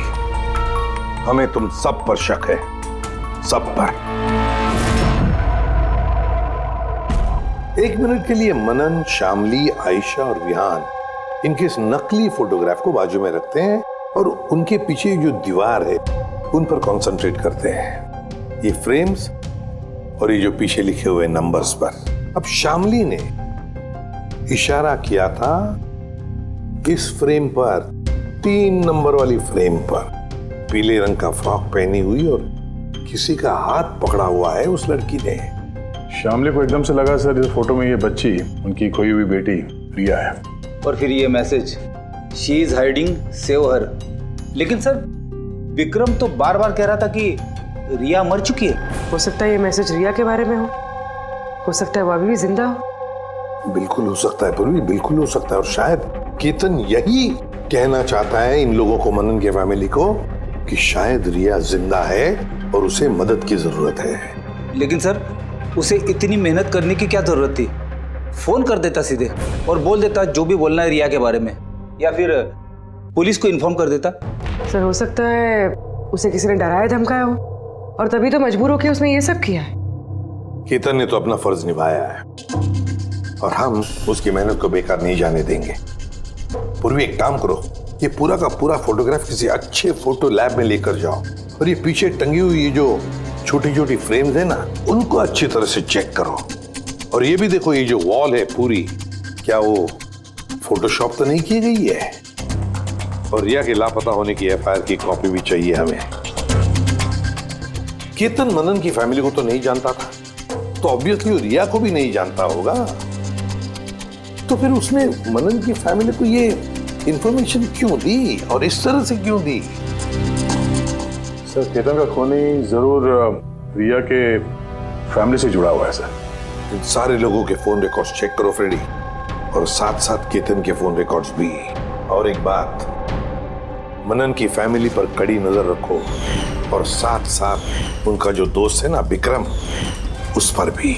हमें तुम सब पर शक है, सब पर। 1 मिनट के लिए मनन, शामली, आयशा और विहान इनके इस नकली फोटोग्राफ को बाजू में रखते हैं और उनके पीछे जो दीवार है उन पर कंसंट्रेट करते हैं, ये फ्रेम्स और ये जो पीछे लिखे हुए नंबर्स पर। अब शामली ने इशारा किया था इस फ्रेम पर, 3 नंबर वाली फ्रेम पर, पीले रंग का फ्रॉक पहनी हुई और किसी का हाथ पकड़ा हुआ है उस लड़की ने। शामली को एकदम से लगा सर इस फोटो में ये बच्ची उनकी खोई हुई बेटी रिया है। और फिर ये message, she is hiding, save her. लेकिन सर विक्रम तो बार बार कह रहा था कि रिया मर चुकी है। हो सकता है ये मैसेज रिया के बारे में हो सकता है वो अभी भी जिंदा हो। बिल्कुल हो सकता है पूर्वी, बिल्कुल हो सकता है। और शायद केतन यही कहना चाहता है इन लोगों को, मनन के फैमिली को, कि शायद रिया जिंदा है और उसे मदद की जरूरत है। लेकिन सर उसे इतनी मेहनत करने की क्या जरूरत थी? फोन कर देता सीधे और बोल देता जो भी बोलना है रिया के बारे में, या फिर पुलिस को इन्फॉर्म कर देता। सर हो सकता है उसे किसी ने डराया धमकाया हो और तभी तो मजबूर होकर उसने ये सब किया है। केतन ने तो अपना फर्ज निभाया है और हम उसकी मेहनत को बेकार नहीं जाने देंगे। पूर्वी एक काम करो, ये पूरा का पूरा फोटोग्राफ किसी अच्छे फोटो लैब में लेकर जाओ और ये पीछे टंगी हुई ये जो छोटी छोटी फ्रेम्स है ना, उनको अच्छी तरह से चेक करो। और ये भी देखो, ये जो वॉल है पूरी, क्या वो फोटोशॉप तो नहीं की गई है? और रिया के लापता होने की एफआईआर की कॉपी भी चाहिए हमें। केतन मनन की फैमिली को तो नहीं जानता था, तो ऑब्वियसली रिया को भी नहीं जानता होगा, तो फिर उसने मनन की फैमिली को ये इंफॉर्मेशन क्यों दी और इस तरह से क्यों दी? सर, केतन का खूनी जरूर रिया के फैमिली से जुड़ा हुआ है सर। इन सारे लोगों के फोन रिकॉर्ड्स चेक करो फ्रेडी, और साथ साथ केतन के फोन रिकॉर्ड्स भी। और एक बात, मनन की फैमिली पर कड़ी नजर रखो और साथ साथ उनका जो दोस्त है ना विक्रम, उस पर भी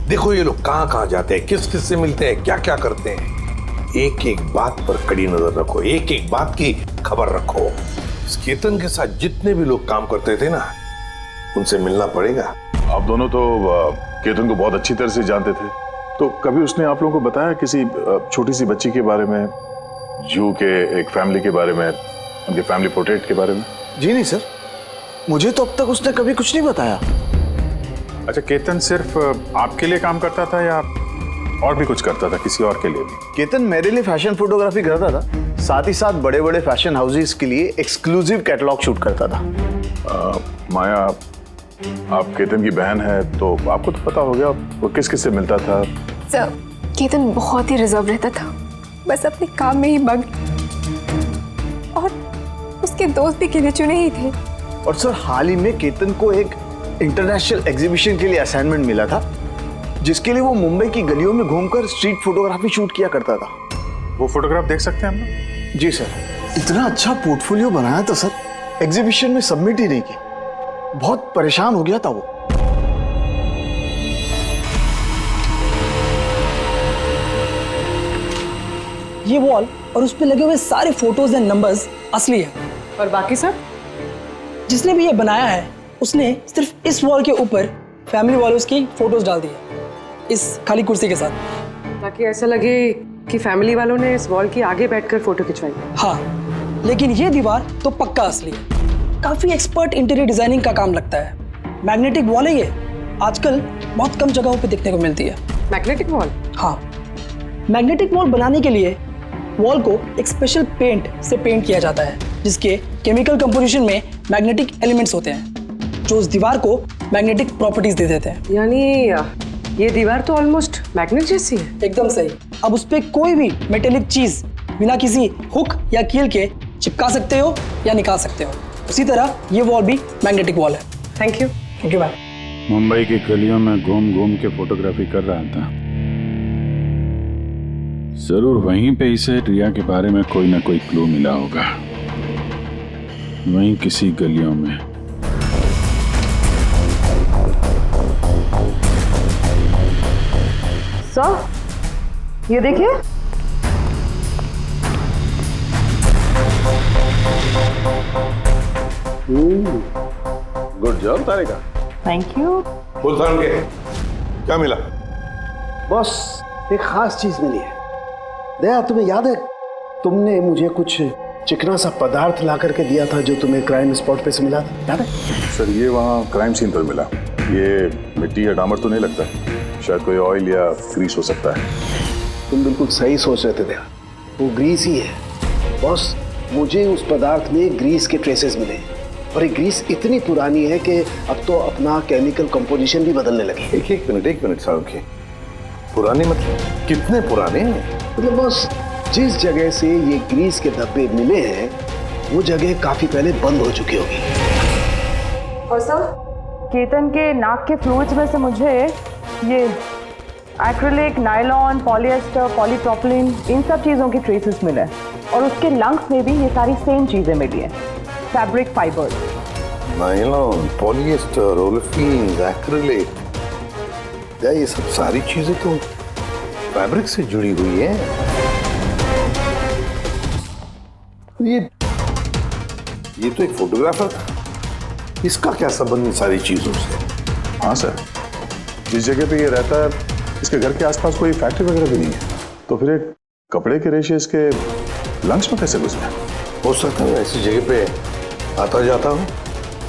देखो। ये लोग कहां कहां जाते हैं, किस किस से मिलते हैं, क्या क्या करते हैं, एक एक बात पर कड़ी नजर रखो, एक एक बात की खबर रखो। इस केतन के साथ जितने भी लोग काम करते थे ना, उनसे मिलना पड़ेगा। आप दोनों तो केतन को बहुत अच्छी तरह से जानते थे, तो कभी उसने आप लोगों को बताया किसी छोटी सी बच्ची के बारे में, जू के एक फैमिली के बारे में, उनके फैमिली पोर्ट्रेट के बारे में? जी नहीं सर, मुझे तो अब तक उसने कभी कुछ नहीं बताया। अच्छा, केतन सिर्फ आपके लिए काम करता था या और भी कुछ करता था किसी और के लिए भी? केतन मेरे लिए फैशन फोटोग्राफी करता था, साथ ही साथ बड़े बड़े फैशन हाउसेस के लिए एक्सक्लूसिव कैटलॉग शूट करता था। माया, आप केतन की बहन है तो आपको तो पता हो गया वो किस किस से मिलता था। सर, केतन बहुत ही रिजर्व रहता था, बस अपने काम में ही मग्न, और उसके दोस्त भी गिने चुने ही थे। और सर, हाल ही में केतन को एक इंटरनेशनल एग्जीबिशन के लिए असाइनमेंट मिला था, जिसके लिए वो मुंबई की गलियों में घूमकर स्ट्रीट फोटोग्राफी शूट किया करता था। वो फोटोग्राफ देख सकते हैं हम लोग? जी सर। इतना अच्छा पोर्टफोलियो बनाया था सर, एग्जीबिशन में सबमिट ही नहीं की। बहुत परेशान हो गया था वो। ये वॉल और उस पे लगे हुए सारे फोटोज एंड नंबर्स असली है। और बाकी सब? जिसने भी ये बनाया है उसने सिर्फ इस वॉल के ऊपर फैमिली वालों की फोटोज डाल दी है, इस खाली कुर्सी के साथ, ताकि ऐसा लगे कि फैमिली वालों ने इस वॉल की आगे बैठकर फोटो खिंचवाई। हाँ, लेकिन ये दीवार तो पक्का असली है। काफी एक्सपर्ट इंटीरियर डिजाइनिंग का काम लगता है। मैग्नेटिक वॉल है ये, आजकल बहुत कम जगहों पे देखने को मिलती है। Magnetic wall? हाँ, मैग्नेटिक वॉल बनाने के लिए वॉल को एक स्पेशल पेंट से पेंट किया जाता है, जिसके केमिकल कंपोजिशन में मैग्नेटिक एलिमेंट्स होते हैं, जो उस दीवार को मैग्नेटिक प्रॉपर्टीज दे देते हैं। यानी ये दीवार तो ऑलमोस्ट मैग्नेट जैसी है। एकदम सही। अब उस पे कोई भी मेटेलिक चीज बिना किसी हुक या कील के चिपका सकते हो या निकाल सकते हो। उसी तरह ये वॉल भी मैग्नेटिक वॉल है। Thank you. Thank you ma'am. Mumbai की गलियों में घूम घूम के फोटोग्राफी कर रहा था। जरूर वहीं पे इसे रिया के बारे में कोई ना कोई क्लू मिला होगा, वहीं किसी गलियों में। सर, ये देखिए। Good job Tarika. Thank you. Full sound के क्या मिला? बॉस, एक खास चीज मिली है। दया, तुम्हें याद है तुमने मुझे कुछ चिकना सा पदार्थ ला करके दिया था जो तुम्हें क्राइम स्पॉट पे से मिला था, याद है? सर, ये वहाँ क्राइम सीन पर मिला। ये मिट्टी या डामर तो नहीं लगता, शायद कोई ऑयल या ग्रीस हो सकता है। तुम बिल्कुल सही सोच रहे थे दया, वो ग्रीस ही है। बॉस, मुझे उस पदार्थ में ग्रीस के ट्रेसेस मिले, और ये ग्रीस इतनी पुरानी है कि अब तो अपना केमिकल कंपोजिशन भी बदलने लगी। एक मिनट साहब के पुराने मतलब कितने पुराने हैं? मतलब बॉस, जिस जगह से ये ग्रीस के धब्बे मिले हैं वो जगह काफी पहले बंद हो चुकी होगी। और सर, केतन के नाक के फ्लूइड्स में से मुझे ये एक्रिलिक, नायलॉन, पॉलिएस्टर, पॉलीप्रोपिलीन, इन सब चीज़ों के ट्रेसेस मिले, और उसके लंग्स में भी ये सारी सेम चीज़ें मिली हैं, fabric fibres. Nylon, polyester, olefin, acrylic, क्या ये सब सारी चीजें तो फैब्रिक से जुड़ी हुई है। ये तो एक फोटोग्राफर था, इसका क्या संबंध इन सारी चीजों से? हाँ सर, जिस जगह पे ये रहता है इसके घर के आसपास कोई फैक्ट्री वगैरह भी नहीं है, तो फिर एक कपड़े के रेशे इसके लंच में कैसे घुस गए? हो सकता है ऐसी जगह पे आता जाता हूँ।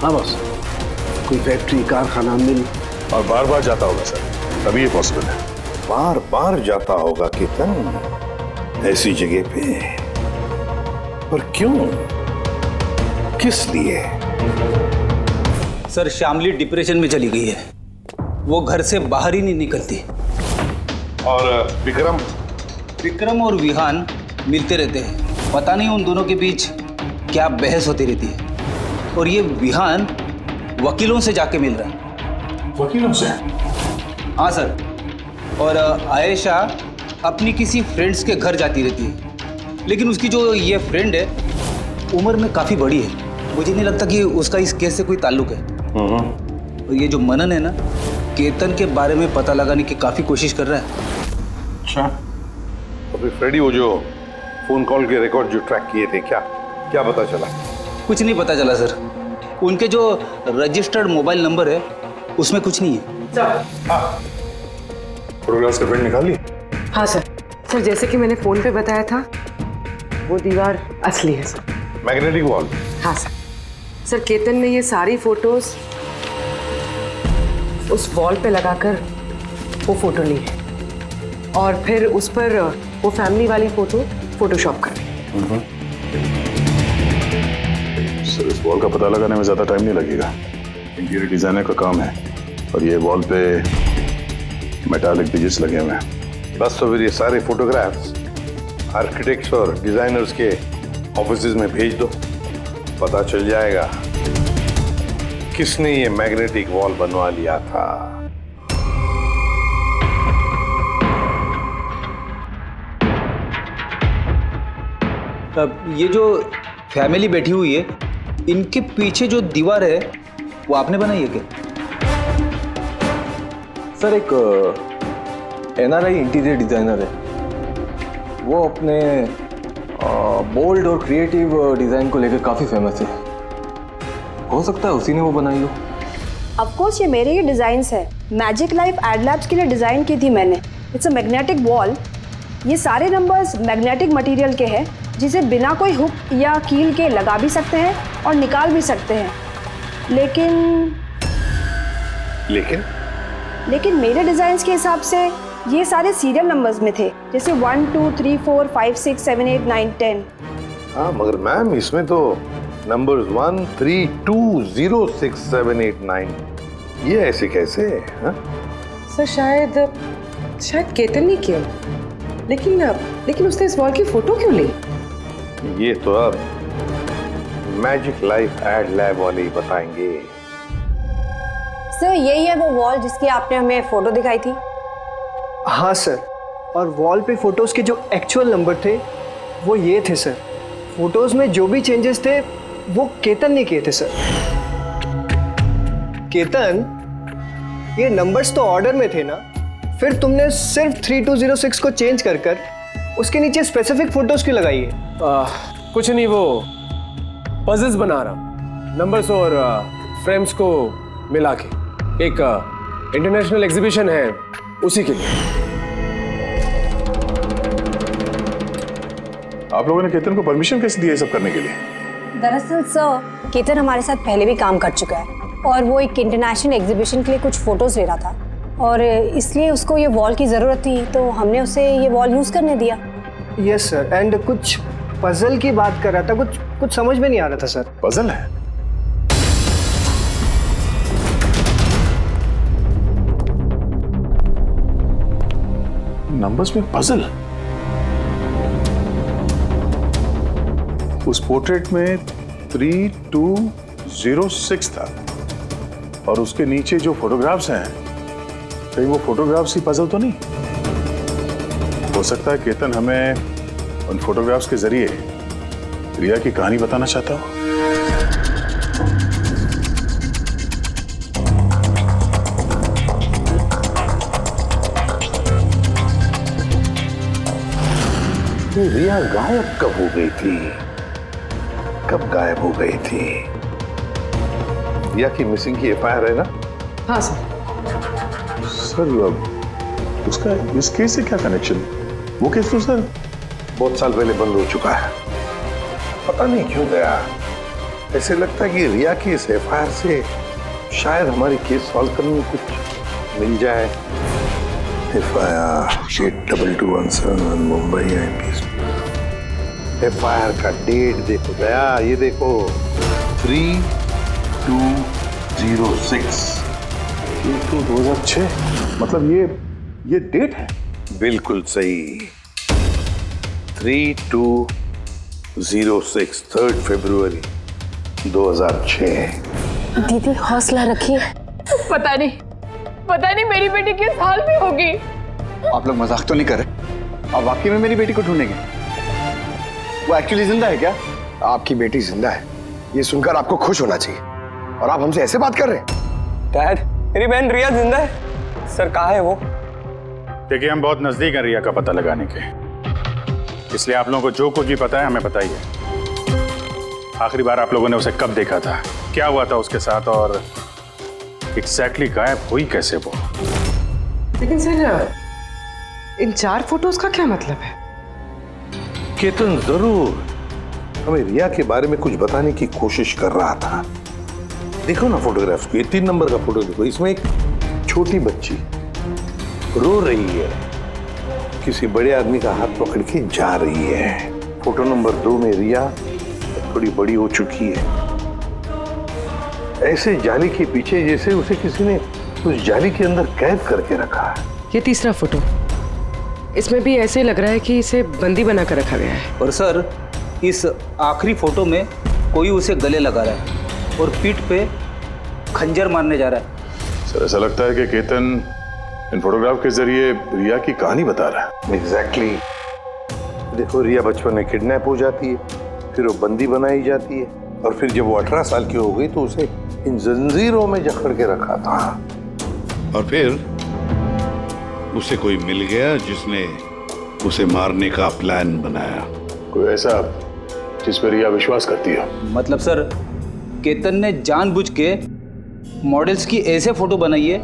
हाँ बॉस, कोई फैक्ट्री, कारखाना, मिल। और बार बार जाता होगा सर, तभी ये पॉसिबल है। बार बार जाता होगा केतन ऐसी जगह पे, पर क्यों, किस लिए? सर श्यामली डिप्रेशन में चली गई है, वो घर से बाहर ही नहीं निकलती। और विक्रम और विहान मिलते रहते हैं, पता नहीं उन दोनों के बीच क्या बहस होती रहती है। और ये विहान वकीलों से जाके मिल रहा है। वकीलों से? हाँ सर। और आयशा अपनी किसी फ्रेंड्स के घर जाती रहती है, लेकिन उसकी जो ये फ्रेंड है उम्र में काफ़ी बड़ी है, मुझे नहीं लगता कि उसका इस केस से कोई ताल्लुक है। और ये जो मनन है ना, केतन के बारे में पता लगाने की काफ़ी कोशिश कर रहा है। अच्छा, तो फिर फ्रेडी वो जो फोन कॉल के रिकॉर्ड जो ट्रैक किए थे, क्या पता चला? कुछ नहीं पता चला सर। उनके जो रजिस्टर्ड मोबाइल नंबर है उसमें कुछ नहीं है। फोटोग्राफ्स का प्रिंट निकाल ली? हाँ सर। सर जैसे कि मैंने फोन पे बताया था, वो दीवार असली है सर। Magnetic wall? हाँ सर। सर केतन ने ये सारी फोटोज उस वॉल पे लगाकर वो फोटो ली है और फिर उस पर वो फैमिली वाली फोटो फोटोशॉप कर दी। सर इस वॉल का पता लगाने में ज्यादा टाइम नहीं लगेगा, इंटीरियर डिजाइनर का काम है, और ये वॉल पे मेटालिक डिजिट्स लगे हुए हैं। बस तो फिर ये सारे फोटोग्राफ्स आर्किटेक्ट्स और डिजाइनर्स के ऑफिसेज में भेज दो, पता चल जाएगा किसने ये मैग्नेटिक वॉल बनवा लिया था। अब ये जो फैमिली बैठी हुई है, इनके पीछे जो दीवार है वो आपने बनाई है क्या? सर एक NRI इंटीरियर डिजाइनर है, वो अपने बोल्ड और क्रिएटिव डिजाइन को लेकर काफी फेमस है। हो सकता है उसी ने वो बनाई हो। ऑफ कोर्स ये मेरे ही डिजाइन्स है, मैजिक लाइफ एड लैब्स के लिए डिजाइन की थी मैंने। It's a magnetic wall. ये सारे नंबर्स मैग्नेटिक मटेरियल के हैं, जिसे बिना कोई हुक या कील के लगा भी सकते हैं और निकाल भी सकते हैं। लेकिन मेरे डिजाइन्स के हिसाब से ये सारे सीरियल नंबर्स में थे, जैसे 1 2 3 4 5 6 7 8 9 10। हाँ मगर मैम इसमें तो नंबर्स 1 3 2 0 6 7 8 9 ये ऐसे कैसे? हाँ? सर शायद केतन ने किया, लेकिन उसने इस वॉल की फोटो क्यों ली? ये तो अब मैजिक लाइफ एड लैब वाले ही बताएंगे। सर यही है वो वॉल जिसकी आपने हमें फोटो दिखाई थी? हाँ सर, और वॉल पे फोटोज के जो एक्चुअल नंबर थे वो ये थे सर। फोटोज में जो भी चेंजेस थे वो केतन ने किए थे सर। केतन, ये नंबर्स तो ऑर्डर में थे ना, फिर तुमने सिर्फ 3206 को चेंज कर उसके नीचे स्पेसिफिक फोटोज क्यों लगाई है? कुछ नहीं, वो पजल्स बना रहा, नंबर्स और फ्रेम्स को मिला के एक इंटरनेशनल एग्जीबिशन है उसी के लिए। आप लोगों ने केतन को परमिशन कैसे दी है सब करने के लिए? दरअसल सर केतन हमारे साथ पहले भी काम कर चुका है और वो एक इंटरनेशनल एग्जीबिशन के लिए कुछ फोटोज ले रहा था और इसलिए उसको ये वॉल की ज़रूरत थी, तो हमने उसे ये वॉल यूज़ करने दिया। यस सर, एंड कुछ पजल की बात कर रहा था, कुछ समझ में नहीं आ रहा था सर। पजल है? नंबर्स में पजल? उस पोर्ट्रेट में 3206 था और उसके नीचे जो फोटोग्राफ्स हैं, कहीं वो फोटोग्राफ्स ही पजल तो नहीं? हो सकता है केतन हमें उन फोटोग्राफ्स के जरिए रिया की कहानी बताना चाहता हो। रिया गायब कब हो गई थी? कब गायब हो गई थी? रिया की मिसिंग की FIR है ना? हाँ सर। सर उसका इस केस से क्या कनेक्शन? वो केस तो सर बहुत साल पहले बंद हो चुका है। पता नहीं क्यों दया, ऐसे लगता है कि रिया की इस एफआईआर से शायद हमारी केस सॉल्व करने में कुछ मिल जाए। FIR 8221 Mumbai IPS। एफआईआर का डेट देखो दया, ये देखो 3206। 2006, मतलब ये डेट है? बिल्कुल सही, 3206, 3 फरवरी 2006। दीदी हौसला रखिए। पता नहीं मेरी बेटी किस हाल में होगी। आप लोग मजाक तो नहीं कर रहे? आप वाकई में मेरी बेटी को ढूंढेंगे? वो एक्चुअली जिंदा है क्या? आपकी बेटी जिंदा है, ये सुनकर आपको खुश होना चाहिए, और आप हमसे ऐसे बात कर रहे हैं? डैड, मेरी बहन रिया जिंदा है। सर कहाँ है वो? देखिए, हम बहुत नजदीक हैं रिया का पता लगाने के, इसलिए आप लोगों को जो कुछ भी पता है हमें बताइए। आखिरी बार आप लोगों ने उसे कब देखा था, क्या हुआ था उसके साथ, और एग्जैक्टली गायब हुई कैसे वो? लेकिन सर, इन 4 फोटोज का क्या मतलब है? केतन जरूर हमें रिया के बारे में कुछ बताने की कोशिश कर रहा था। देखो ना फोटोग्राफ्स को, ये 3 नंबर का फोटो देखो, इसमें एक छोटी बच्ची रो रही है, किसी बड़े आदमी का हाथ पकड़ के जा रही है। फोटो नंबर 2 में रिया थोड़ी बड़ी हो चुकी है, ऐसे जाली के पीछे जैसे उसे किसी ने उस जाली के अंदर कैद करके रखा है। ये तीसरा फोटो, इसमें भी ऐसे लग रहा है कि इसे बंदी बना कर रखा गया है। और सर, इस आखिरी फोटो में कोई उसे गले लगा रहा है और पीठ पे खंजर मारने जा रहा है। सर ऐसा लगता है कि केतन इन फोटोग्राफ के जरिए रिया की कहानी बता रहा है। एग्जैक्टली। देखो, रिया बचपन में किडनैप हो जाती है, फिर वो बंदी बनाई जाती है, और फिर जब वो 18 साल की हो गई तो उसे इन जंजीरों में जकड़ के रखा था। और फिर उसे कोई मिल गया जिसने उसे मारने का प्लान बनाया। कोई ऐसा जिस पर रिया विश्वास करती है? मतलब सर, केतन ने जानबूझ के मॉडल्स की ऐसे फोटो बनाई है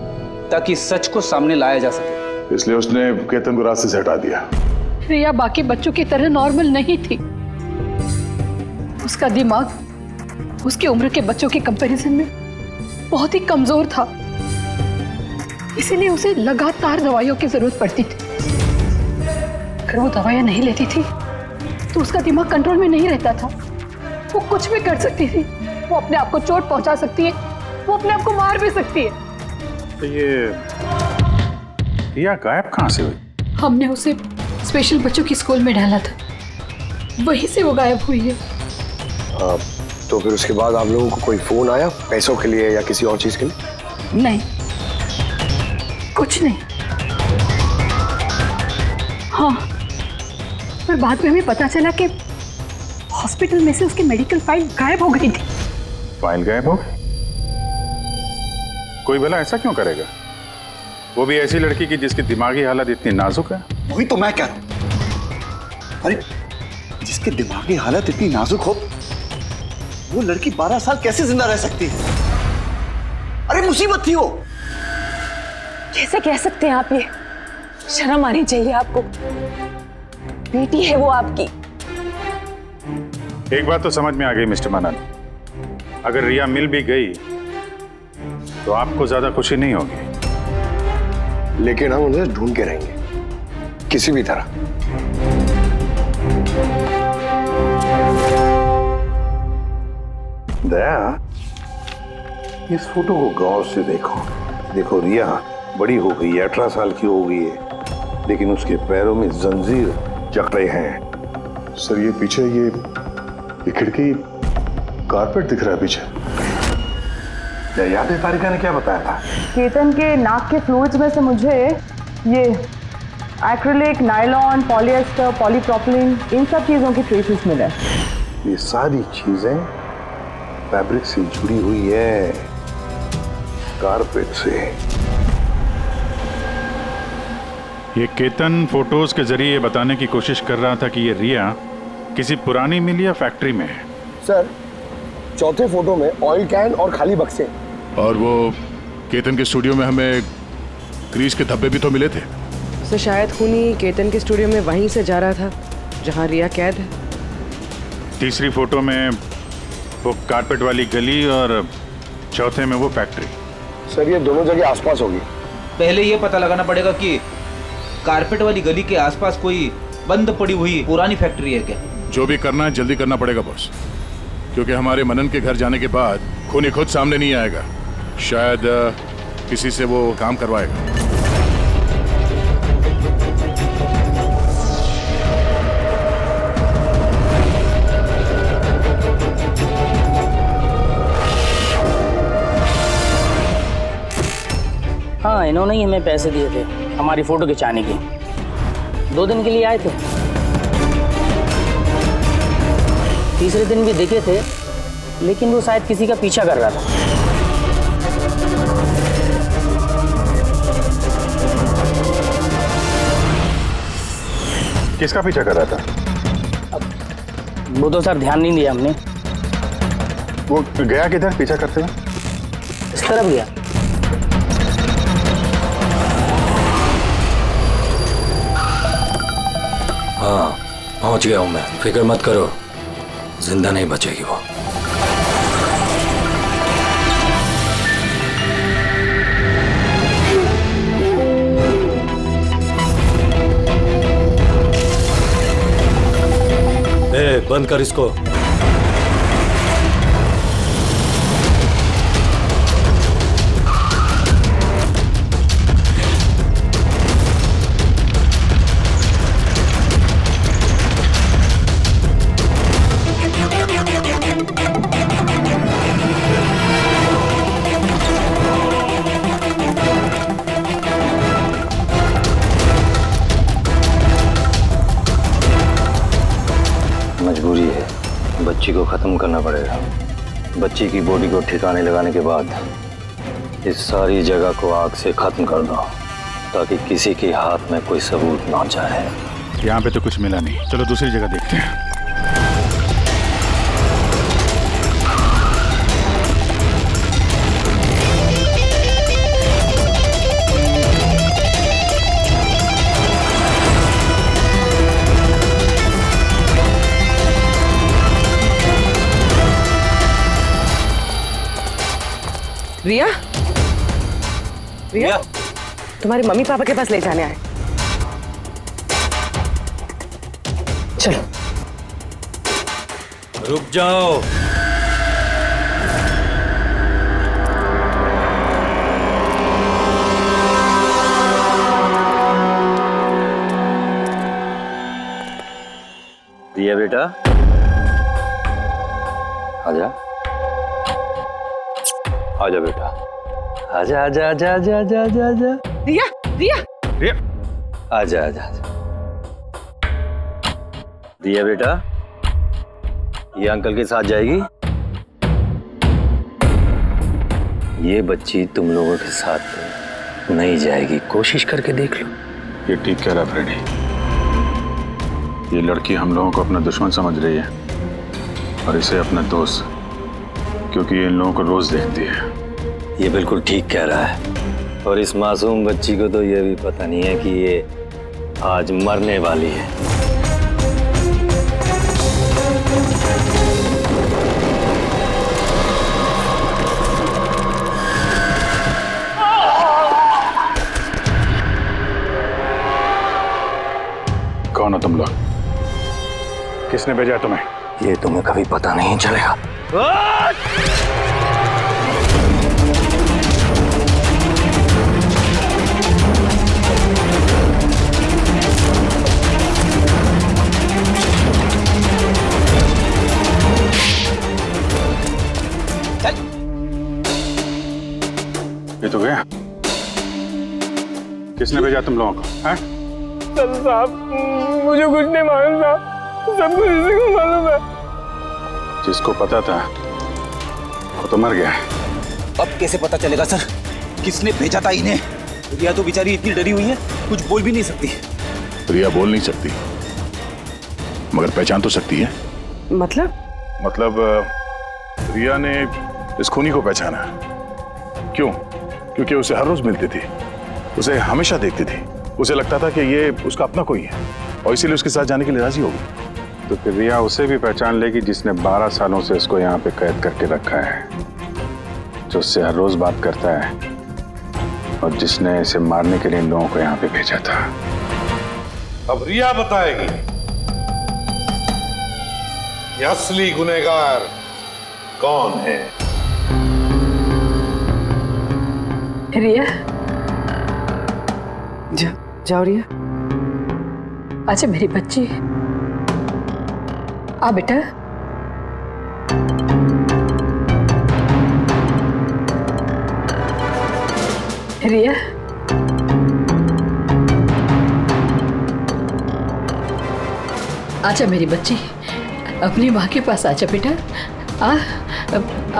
ताकि सच को सामने लाया जा सके, इसलिए उसने केतन को रास्ते से हटा दिया। रिया बाकी बच्चों की तरह नॉर्मल नहीं थी। उसका दिमाग उसकी उम्र के बच्चों के कंपैरिजन में बहुत ही कमजोर था, इसीलिए उसे लगातार दवाइयों की जरूरत पड़ती थी। अगर वो दवाइयां नहीं लेती थी तो उसका दिमाग कंट्रोल में नहीं रहता था। वो कुछ भी कर सकती थी, वो अपने आप को चोट पहुंचा सकती है, वो अपने आप को मार भी सकती है। तो ये रिया गायब कहाँ से हुई? हमने उसे स्पेशल बच्चों की स्कूल में डाला था, वहीं से वो गायब हुई है। तो फिर उसके बाद आप लोगों को कोई फोन आया पैसों के लिए या किसी और चीज के लिए? नहीं, कुछ नहीं। हाँ, पर बाद में हमें पता चला कि हॉस्पिटल में से उसकी मेडिकल फाइल गायब हो गई थी। फाइल गायब हो गई? कोई भला ऐसा क्यों करेगा? वो भी ऐसी लड़की की जिसकी दिमागी हालत इतनी नाजुक है। वही तो मैं कह रहा हूं। अरे, जिसकी दिमागी हालत इतनी नाजुक हो, वो लड़की 12 साल कैसे जिंदा रह सकती है? अरे मुसीबत थी वो। कैसे कह सकते हैं आप ये? शर्म आनी चाहिए आपको। बेटी है वो आपकी। एक बात तो समझ में आ गई मिस्टर मनन, अगर रिया मिल भी गई तो आपको ज्यादा खुशी नहीं होगी। लेकिन हम उन्हें ढूंढ के रहेंगे किसी भी तरह। दया, इस फोटो को गौर से देखो। देखो, रिया बड़ी हो गई है, 18 साल की हो गई है, लेकिन उसके पैरों में जंजीर जकड़े हैं। सर ये पीछे ये खिड़की कारपेट दिख रहा है पीछे। क्या याद है तारिका ने क्या बताया था? केतन के नाक के फ्लूइड्स में से मुझे ये एक्रिलिक, नायलॉन, पॉलिएस्टर, पॉलीप्रोपिलीन, इन सब चीज़ों की ट्रेसेस मिले। ये सारी चीजें फैब्रिक से जुड़ी हुई है, कारपेट से। ये केतन फोटोज के जरिए बताने की कोशिश कर रहा था कि ये रिया किसी पुरानी मिल या फैक्ट्री में है। सर, चौथे फोटो में ऑयल कैन और खाली बक्से। और वो केतन के स्टूडियो में हमें ग्रीस के धब्बे भी तो मिले थे। सर शायद खूनी केतन के स्टूडियो में वहीं से जा रहा था जहां रिया कैद है। तीसरी फोटो में वो कारपेट वाली गली और चौथे में वो फैक्ट्री। सर ये दोनों जगह आसपास होगी। पहले ये पता लगाना पड़ेगा कि कारपेट वाली गली के आसपास कोई बंद पड़ी हुई पुरानी फैक्ट्री है क्या। जो भी करना है जल्दी करना पड़ेगा बॉस, क्योंकि हमारे मनन के घर जाने के बाद खूनी खुद सामने नहीं आएगा। शायद किसी से वो काम करवाएगा। हाँ, इन्होंने ही हमें पैसे दिए थे हमारी फोटो खिंचाने की। 2 दिन के लिए आए थे, तीसरे दिन भी दिखे थे, लेकिन वो शायद किसी का पीछा कर रहा था। किसका पीछा कर रहा था? वो तो सर ध्यान नहीं दिया हमने। वो गया किधर पीछा करते हुए? इस तरफ गया। हाँ, पहुंच गया हूं मैं, फिक्र मत करो, जिंदा नहीं बचेगी वो। बंद कर इसको। मजबूरी है, बच्ची को खत्म करना पड़ेगा। बच्ची की बॉडी को ठिकाने लगाने के बाद इस सारी जगह को आग से खत्म कर दो, ताकि किसी के हाथ में कोई सबूत ना जाए। यहाँ पे तो कुछ मिला नहीं, चलो दूसरी जगह देखते हैं। रिया, रिया, तुम्हारे मम्मी पापा के पास ले जाने आए। चलो। रुक जाओ। रिया बेटा, आजा आजा बेटा, आजा आजा आजा आजा आजा आजा आजा। रिया, रिया, रिया, आजा आजा आजा। रिया बेटा, ये अंकल के साथ जाएगी। ये बच्ची तुम लोगों के साथ नहीं जाएगी, कोशिश करके देख लो। ये ठीक कह रहा फ्रेडी। ये लड़की हम लोगों को अपना दुश्मन समझ रही है और इसे अपना दोस्त, क्योंकि ये इन लोगों को रोज देखती है। ये बिल्कुल ठीक कह रहा है, और इस मासूम बच्ची को तो ये भी पता नहीं है कि ये आज मरने वाली है। कौन हो तुम लोग? किसने भेजा तुम्हें? ये तुम्हें कभी पता नहीं चलेगा। ये तो गया। किसने भेजा तुम लोगों को? हैं? साहब, मुझे कुछ नहीं मालूम साहब, सब कुछ इसी को मालूम है। जिसको पता था वो तो मर गया। अब कैसे पता चलेगा सर किसने भेजा था इन्हें? रिया तो बेचारी इतनी डरी हुई है, कुछ बोल भी नहीं सकती। रिया बोल नहीं सकती, मगर पहचान तो सकती है। मतलब रिया ने इस खूनी को पहचाना। क्यों? क्योंकि उसे हर रोज मिलती थी उसे हमेशा देखती थी। उसे लगता था कि ये उसका अपना कोई है और इसीलिए उसके साथ जाने के लिए राजी हो गई। तो फिर रिया उसे भी पहचान लेगी जिसने 12 सालों से इसको यहाँ पे कैद करके रखा है, जो उससे हर रोज बात करता है और जिसने इसे मारने के लिए इन लोगों को यहाँ पे भेजा था। अब रिया बताएगी ये असली गुनहगार कौन है। रिया, जाओ रिया। अच्छा मेरी बच्ची, आ बेटा। रिया, आजा मेरी बच्ची, अपनी माँ के पास आजा बेटा। आ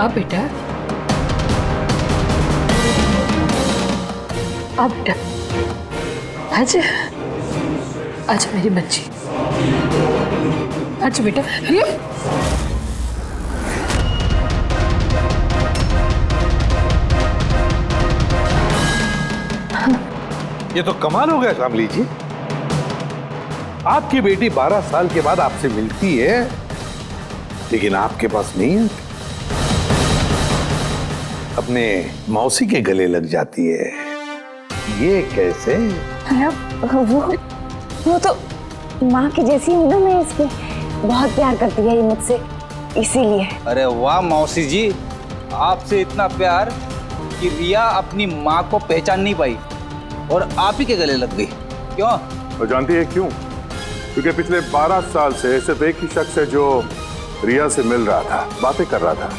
बेटा, आ बेटा, आजा, आजा मेरी बच्ची, आजा बेटा। रिया, ये तो कमाल हो गया शामली जी। आपकी बेटी 12 साल के बाद आपसे मिलती है, लेकिन आपके पास नहीं है। अपने मौसी के गले लग जाती है, ये कैसे? वो तो माँ की जैसी हूँ ना मैं इसकी, बहुत प्यार करती है ये मुझसे, इसीलिए। अरे वाह मौसी जी, आपसे इतना प्यार कि रिया अपनी माँ को पहचान नहीं पाई और आप ही के गले लग गई। क्यों? और जानती है क्यों? क्योंकि पिछले 12 साल से सिर्फ एक ही शख्स है जो रिया से मिल रहा था, बातें कर रहा था,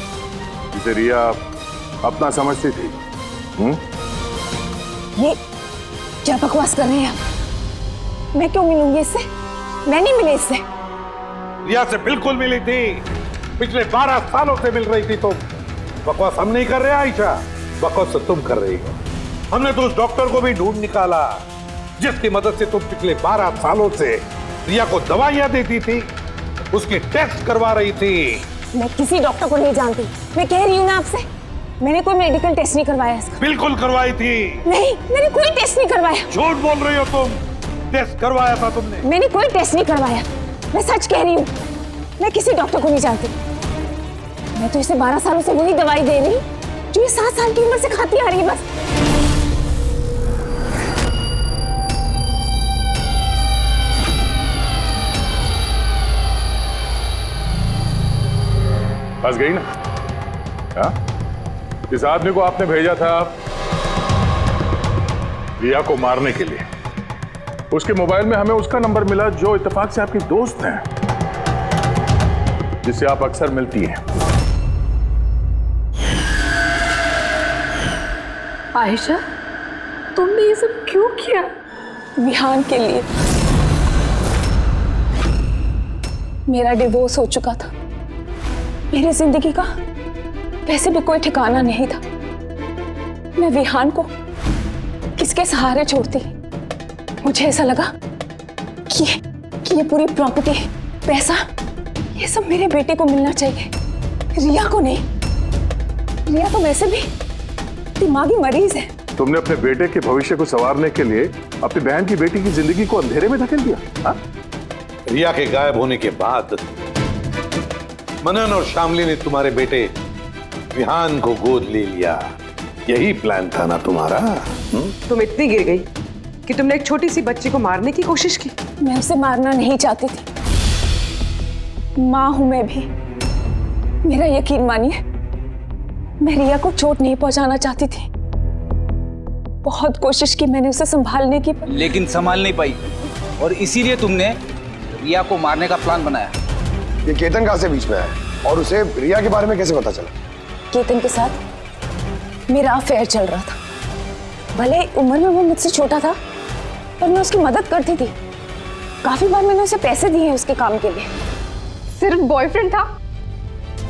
जिसे रिया अपना समझती थी। ये क्या बकवास कर रहे हैं आप? मैं क्यों मिलूंगी इससे? मैं नहीं मिली इससे। रिया से बिल्कुल मिली थी, पिछले 12 सालों से मिल रही थी। तो बकवास हम नहीं कर रहे आयशा, बकवास तो तुम कर रही हो। हमने तो उस डॉक्टर को भी ढूंढ निकाला जिसकी मदद से तुम पिछले 12 सालों से रिया को दवाइयां देती थी, उसके टेस्ट करवा रही थी। मैं किसी डॉक्टर को नहीं जानती, मैं कह रही हूँ ना आपसे, मैंने कोई मेडिकल टेस्ट नहीं करवाया इसका। बिल्कुल करवाई थी। नहीं, मैंने कोई टेस्ट नहीं करवाया। झूठ बोल रही हो तुम, टेस्ट करवाया था तुमने। मैंने कोई टेस्ट नहीं करवाया, मैं सच कह रही हूँ। मैं किसी डॉक्टर को नहीं जानती। मैं तो इसे 12 सालों से वही दवाई दे रही हूँ जो ये 7 साल की उम्र से खाती आ रही है बस। फंस गई ना? हाँ? इस आदमी को आपने भेजा था रिया को मारने के लिए। उसके मोबाइल में हमें उसका नंबर मिला जो इत्तेफाक से आपकी दोस्त है, जिससे आप अक्सर मिलती हैं। आयशा, तुमने ये सब क्यों किया? विहान के लिए। मेरा डिवोर्स हो चुका था, मेरी जिंदगी का वैसे भी कोई ठिकाना नहीं था। मैं विहान को किसके सहारे छोड़ती? मुझे ऐसा लगा कि ये पूरी प्रॉपर्टी, पैसा, ये सब मेरे बेटे को मिलना चाहिए, रिया को नहीं। रिया तो वैसे भी दिमागी मरीज है। तुमने अपने बेटे के भविष्य को संवारने के लिए अपनी बहन की बेटी की जिंदगी को अंधेरे में धकेल दिया। हाँ? रिया के गायब होने के बाद मनन और शामली ने तुम्हारे बेटे विहान को गोद ले लिया। यही प्लान था ना तुम्हारा? तुम इतनी गिर गई कि तुमने एक छोटी सी बच्ची को मारने की कोशिश की। मैं उसे मारना नहीं चाहती थी, माँ हूं मैं भी। मेरा यकीन मानिए, मैं रिया को चोट नहीं पहुंचाना चाहती थी। बहुत कोशिश की मैंने उसे संभालने की, लेकिन संभाल नहीं पाई और इसीलिए तुमने रिया को मारने का प्लान बनाया। ये केतन कहाँ से बीच में आया और उसे रिया के बारे में कैसे पता चला? केतन के साथ मेरा अफेयर चल रहा था। भले उम्र में वो मुझसे छोटा था, पर मैं उसकी मदद करती थी। काफी बार मैंने उसे पैसे दिए हैं उसके काम के लिए। सिर्फ बॉयफ्रेंड था,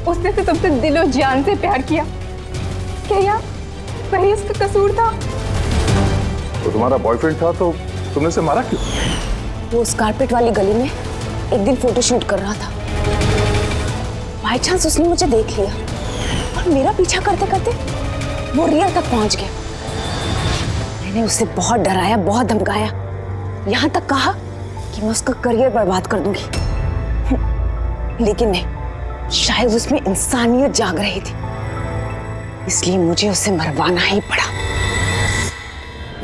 उसने तो तुमसे दिलो जान से प्यार किया। क्या वही उसका कसूर था? तो तुम्हारा बॉयफ्रेंड था तो तुमने उसे मारा क्यों? वो उस कारपेट वाली गली में एक दिन फोटोशूट कर रहा था। बाय चांस उसने मुझे देख लिया और मेरा पीछा करते करते वो रिया तक पहुंच गया। मैंने उसे बहुत डराया, बहुत धमकाया, यहाँ तक कहा कि मैं उसका करियर बर्बाद कर दूंगी। लेकिन नहीं, शायद उसमें इंसानियत जाग रही थी, इसलिए मुझे उसे मरवाना ही पड़ा।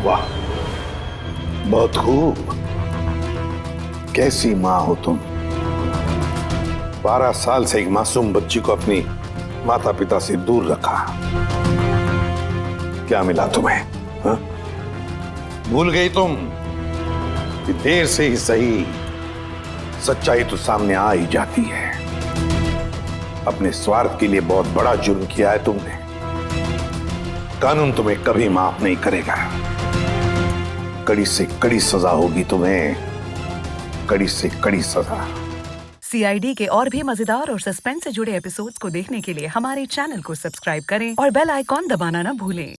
वाह, बहुत खूब। कैसी माँ हो तुम। 12 साल से एक मासूम बच्ची को अपनी माता पिता से दूर रखा। क्या मिला तुम्हें? हा? भूल गई तुम कि देर से ही सही सच्चाई तो सामने आ ही जाती है। अपने स्वार्थ के लिए बहुत बड़ा जुर्म किया है तुमने। कानून तुम्हें कभी माफ नहीं करेगा। कड़ी से कड़ी सजा होगी तुम्हें, कड़ी से कड़ी सजा। CID के और भी मजेदार और सस्पेंस से जुड़े एपिसोड्स को देखने के लिए हमारे चैनल को सब्सक्राइब करें और बेल आइकॉन दबाना ना भूलें।